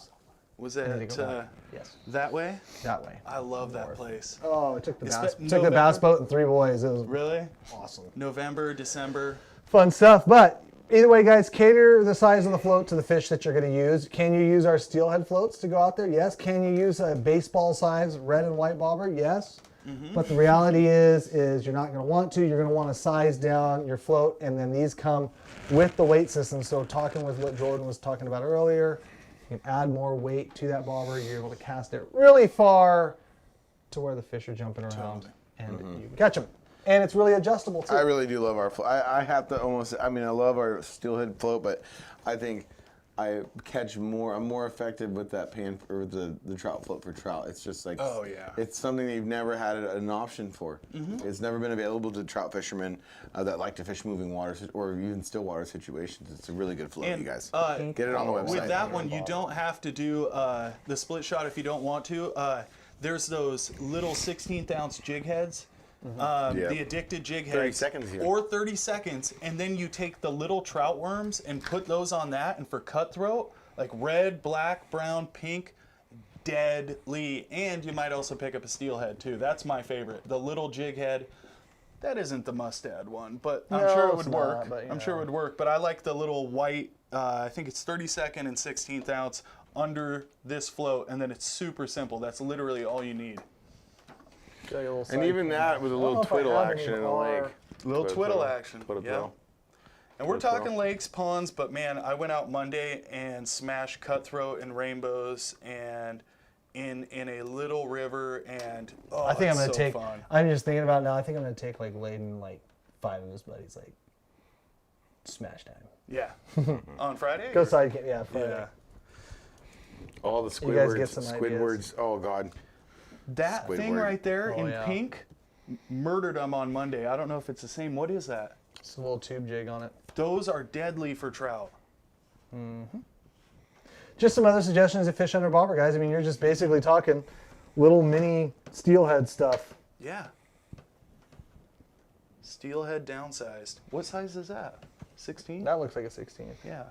was I need it to go back. Yes, that way? that way. I love that place. Oh, it took the It's bass, the- took the bass November? boat and 3 boys. It was Really? awesome. November, December. Fun stuff. But either way, guys, cater the size of the float to the fish that you're going to use. Can you use our steelhead floats to go out there? Yes. Can you use a baseball size red and white bobber? Yes. But the reality is you're not going to want to. You're going to want to size down your float, and then these come with the weight system. So talking with what Jordan was talking about earlier, you can add more weight to that bobber. You're able to cast it really far to where the fish are jumping around, and you can catch them. and it's really adjustable too. I really do love our float. I have to almost, I mean, I love our steelhead float, but I think I catch more, I'm more effective with that pan, or the trout float for trout. It's just like, Oh, yeah. it's something they've never had an option for. It's never been available to trout fishermen that like to fish moving water or even still water situations. It's a really good float, And, you guys. Get it on the website. With that one, you don't have to do the split shot if you don't want to. There's those little 16th ounce jig heads. The addicted jig 30 heads, seconds here. or 30 seconds, and then you take the little trout worms and put those on that, and for cutthroat, like red, black, brown, pink, deadly. And you might also pick up a steelhead too. That's my favorite, the little jig head. That isn't the mustad one, but I'm No, sure it it's would not, work. but, you I'm sure it know. would work, but I like the little white, I think it's 32nd and 16th ounce under this float, and then it's super simple. That's literally all you need. And even that with a little twiddle action in the lake. Little twiddle action. Twiddle Yeah. throw. And we're Twiddle talking throw. lakes, ponds, but man, I went out Monday and smashed cutthroat and rainbows and in a little river, and I think I'm it's gonna so take. fun. I'm just thinking about it now. I think I'm gonna take like Layden, like 5 of his buddies, like smash time. Yeah. On Friday? Go or- side, yeah, Friday. Yeah. All the You guys Squidwards. get some ideas. Squidwards. Oh, God. That thing Squidward. right there Oh, in yeah. pink murdered them on Monday. I don't know if it's the same. What is that? Just a little tube jig on it. Those are deadly for trout. Just some other suggestions to fish under bobber, guys. I mean, you're just basically talking little mini steelhead stuff. Yeah. Steelhead downsized. What size is that? 16? That looks like a 16. Yeah.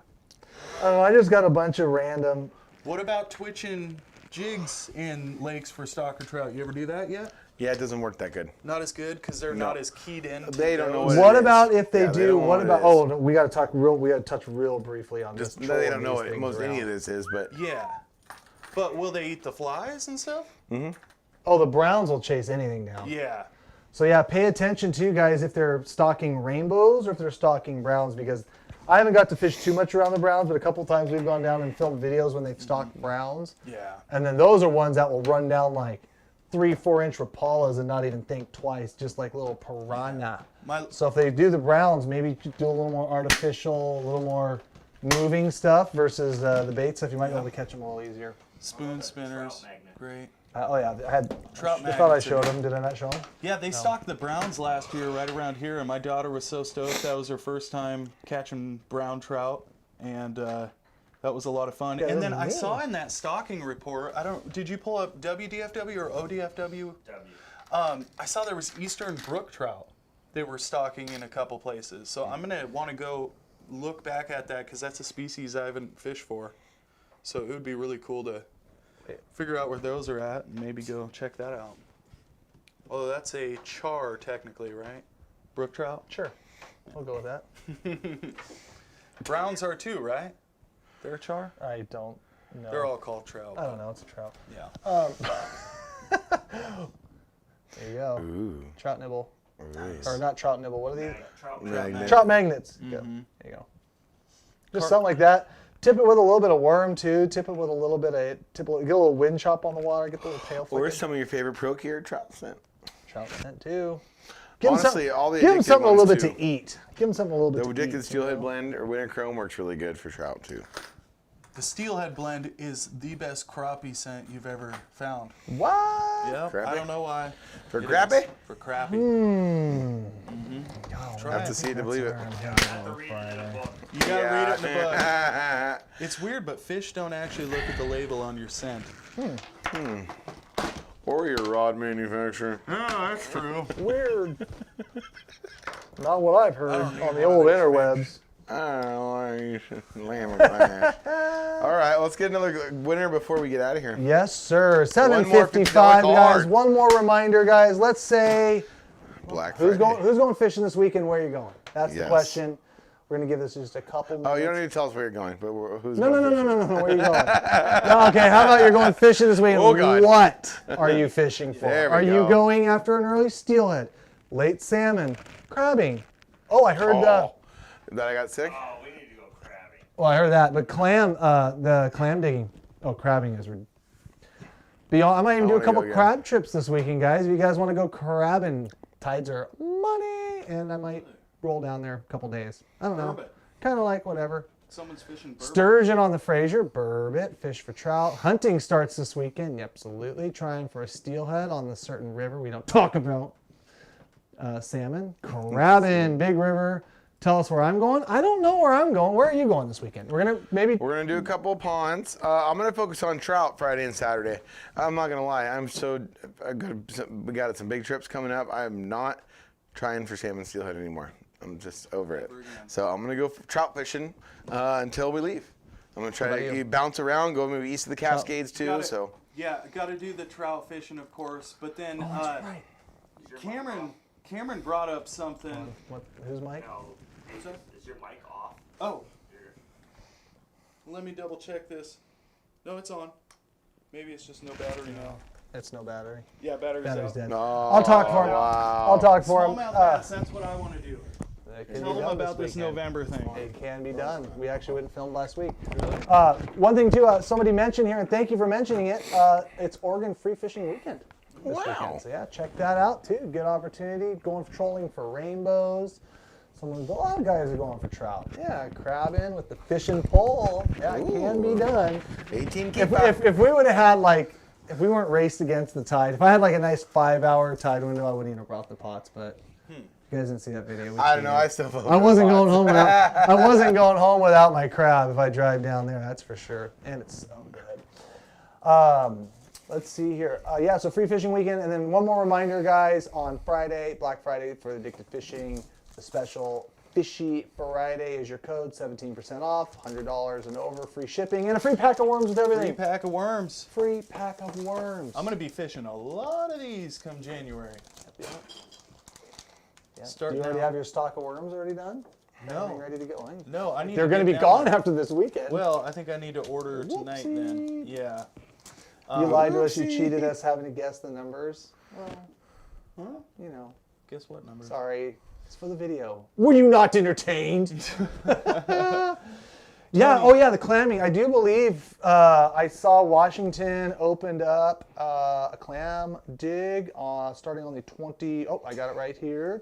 I don't know. I just got a bunch of random. What about twitching jigs in lakes for stocker trout? You ever do that yet? Yeah, it doesn't work that good. Not as good because they're No. not as keyed in. to They don't know those. What What it about is. if they Yeah, they do? don't know What what it about? is. Oh, no, we got to talk real. We got to touch real briefly on Just this. they don't know what most any of this is, but Yeah. But will they eat the flies and stuff? Oh, the browns will chase anything down. Yeah. So yeah, pay attention to guys if they're stalking rainbows or if they're stalking browns, because I haven't got to fish too much around the browns, but a couple times we've gone down and filmed videos when they've stalked browns. Yeah. And then those are ones that will run down like 3-4 inch rapalas and not even think twice, just like little piranha. So if they do the browns, maybe do a little more artificial, a little more moving stuff versus the bait stuff. You might be able to catch them a little easier. Spoon spinners. Great. Oh yeah, I had. Trout I thought I magnets are showed good. them. Did I not show them? Yeah, they stocked the browns last year right around here, and my daughter was so stoked. That was her first time catching brown trout, and that was a lot of fun. Yeah, And then those I are saw in that stocking report, did you pull up WDFW or ODFW? I saw there was eastern brook trout they were stocking in a couple places. So I'm gonna want to go look back at that because that's a species I haven't fished for. So it would be really cool to figure out where those are at and maybe go check that out. Although that's a char technically, right? Brook trout? Sure. We'll go with that. Browns are too, right? They're a char? I don't know. They're all called trout. I don't know. It's a trout. Yeah. There you go. ooh, Trout nibble. nice. Or not trout nibble. What are these? Magnet. Trout magnets. There you go. Just something like that. Tip it with a little bit of worm too. Tip it with a little bit of get a little wind chop on the water. Get the little tail flick. Where's some of your favorite pro gear trout scent? Trout scent too. Give Honestly, all the give them addicted something a little ones, bit too. to eat. Give them something a little bit The to eat. addicted steelhead blend or winter chrome works really good for trout too. The steelhead blend is the best crappie scent you've ever found. What? Yeah, Crappie? I don't know why. For It crappie? is. For crappie. Oh, Have to see it to believe it. You gotta read it in the book. It's weird, but fish don't actually look at the label on your scent. Or your rod manufacturer. Yeah, that's true. Weird. Not what I've heard don't on the know old why they interwebs. I don't know why you should lamb a glass. All right, let's get another winner before we get out of here. Yes, sir. One more $50 $7.55, guys. card. One more reminder, guys. Let's say Black who's Friday. going fishing this weekend. Where are you going? That's the Yes. question. We're gonna give this just a couple minutes. Oh, you don't need to tell us where you're going, but who's No. going Where fishing? are you going? No, okay, how about you're going fishing this weekend? Oh, God. What are you fishing for? There we Are you go. going after an early steelhead, late salmon, crabbing? Oh, I heard That I got sick? Oh, we need to go crabbing. well, I heard that, but the clam digging. Oh, crabbing is beyond. I might even do a wanna couple go again. crab trips this weekend, guys. If you guys want to go crabbing, Tides are money, and I might roll down there a couple days. I don't know. Burbot. Kind of like whatever. Someone's fishing burbot. Sturgeon on the Fraser, burbot, fish for trout. Hunting starts this weekend, absolutely. Trying for a steelhead on the certain river we don't talk about. Salmon, crabbing, Big River. Tell us where I'm going. I don't know where I'm going. Where are you going this weekend? We're gonna do a couple of ponds. I'm gonna focus on trout Friday and Saturday. I'm not gonna lie. We got some big trips coming up. I'm not trying for salmon steelhead anymore. I'm just over it. So I'm gonna go trout fishing until we leave. I'm gonna try to bounce around, go maybe east of the Cascades too. Yeah, got to do the trout fishing, of course. But then right. Cameron brought up something. Who's Mike? No, is your mic off? Oh, let me double check this. No, it's on. Maybe it's just no battery now. It's no battery. Yeah, battery's Battery's out. dead. No, I'll talk for him. wow. I'll talk for him. Smallmouth bass, that's what I want to do. It can Tell be them done about this weekend. November thing. It can be done. We actually went and filmed last week. One thing too, somebody mentioned here, and thank you for mentioning it. It's Oregon Free Fishing Weekend. This weekend. So yeah, check that out too. Good opportunity. Going trolling for rainbows. A lot of guys are going for trout. Yeah, crabbing with the fishing pole. Yeah, it can be done. 18 If we would have had if we weren't raced against the tide, if I had a nice 5-hour tide window, I wouldn't even have brought the pots. But you guys didn't see that video. I don't know. I still vote. I wasn't going home without. I wasn't going home without my crab if I drive down there. That's for sure. And it's so good. Let's see here. Yeah, so free fishing weekend, and then one more reminder, guys. On Friday, Black Friday for Addicted Fishing, the special Fishy Friday is your code. 17% off, $100 and over, free shipping, and a free pack of worms with everything. Free pack of worms. Free pack of worms. I'm gonna be fishing a lot of these come January. Yeah. Start Do you already now. have your stock of worms already done? No. Everything ready to go? No, I need. They're going to be get gone down after this weekend. Well, I think I need to order tonight then. Yeah. You lied to us. You cheated us having to guess the numbers. Well, Guess what number? Sorry. It's for the video. Were you not entertained? Yeah. Oh, yeah. The clamming. I do believe I saw Washington opened up a clam dig starting on the 20. Oh, I got it right here.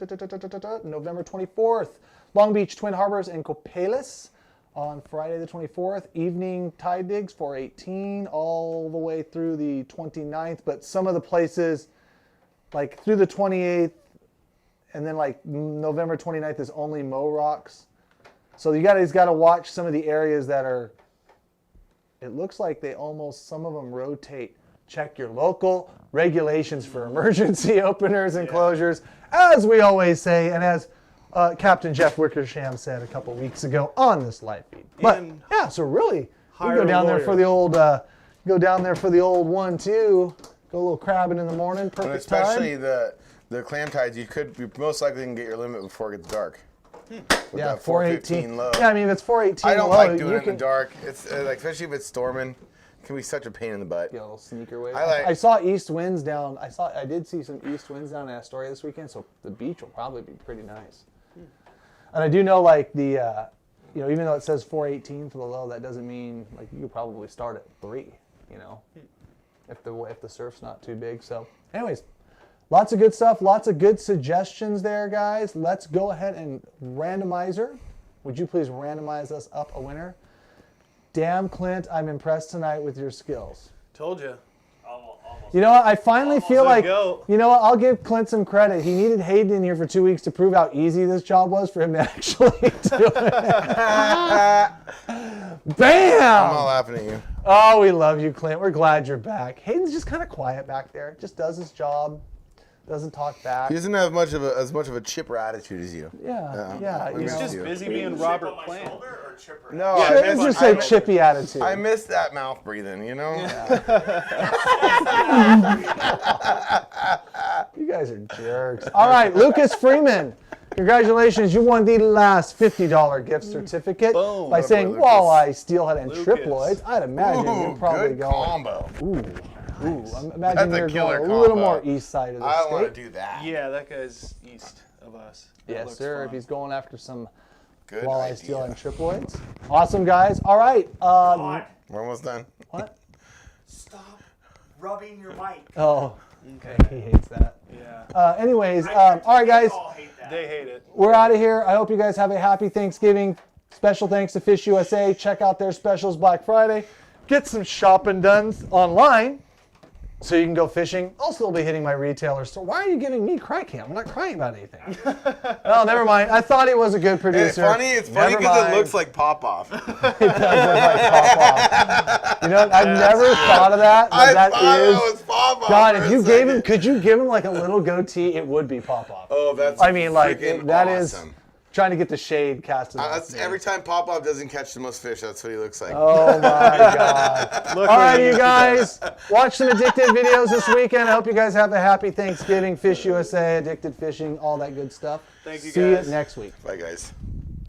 November 24th. Long Beach, Twin Harbors, and Copalis on Friday the 24th. Evening tide digs 418 all the way through the 29th. But some of the places, through the 28th, and then November 29th is only Mow Rocks. So you guys got to watch some of the areas that are, it looks like some of them rotate. Check your local regulations for emergency openers and closures, as we always say, and as Captain Jeff Wickersham said a couple weeks ago on this live feed. But yeah, so really, you go down there for the old, 1-2, go a little crabbing in the morning, perfect Especially time. the clam tides, you most likely can get your limit before it gets dark. With Yeah, that 415 low. Yeah, I mean, if it's 418 I don't low, like doing you it in the dark. It's especially if it's storming, it can be such a pain in the butt. Get a little sneaker wave. I saw east winds down. I did see some east winds down in Astoria this weekend, so the beach will probably be pretty nice. And I do know, even though it says 418 for the low, that doesn't mean you could probably start at 3. If the surf's not too big. So, anyways, lots of good stuff. Lots of good suggestions there, guys. Let's go ahead and randomizer. Would you please randomize us up a winner? Damn, Clint, I'm impressed tonight with your skills. Told you. You know what? I finally feel like, go. you know what? I'll give Clint some credit. He needed Hayden in here for 2 weeks to prove how easy this job was for him to actually do it. Bam! I'm not laughing at you. Oh, we love you, Clint. We're glad you're back. Hayden's just kind of quiet back there. Just does his job. Doesn't talk back. He doesn't have as much of a chipper attitude as you. Yeah. He's just busy being Robert Plant. No, Let's just say chippy attitude. I miss that mouth breathing, You guys are jerks. All right, Lucas Freeman. Congratulations, you won the last $50 gift certificate Boom. by saying Lucas. walleye, steelhead, and Lucas. triploids. I'd imagine you're probably good going. combo. I'm imagining That's a you're killer going a little combo. more east side of the I state. want to do that. Yeah, that guy's east of us. That Yes, looks sir. fun. If he's going after some Good walleye, idea. steelhead, and triploids. Awesome, guys. All right. We're almost done. What? Stop rubbing your mic. Oh, okay. He hates that. Yeah. Anyways, all right, guys. All hate that. They hate it. We're out of here. I hope you guys have a happy Thanksgiving. Special thanks to Fish USA. Check out their specials Black Friday. Get some shopping done online so you can go fishing. Also, they'll be hitting my retailer store. Why are you giving me cry cam? I'm not crying about anything. Oh, never mind. I thought he was a good producer. It's funny because it looks like Pop-Off. It does look like Pop-Off. You know, I've never thought of that. But I that thought is. it was Pop-Off. God, for if a you gave second. him, could you give him like a little goatee? It would be Pop-Off. Oh, that's I mean, like, freaking that is awesome. trying to get the shade cast. That's every time Pop-Off doesn't catch the most fish, that's what he looks like. Oh my God. All right, you guys. Watch some addicted videos this weekend. I hope you guys have a happy Thanksgiving. Fish USA, Addicted Fishing, all that good stuff. Thank you, See you guys. next week. Bye, guys.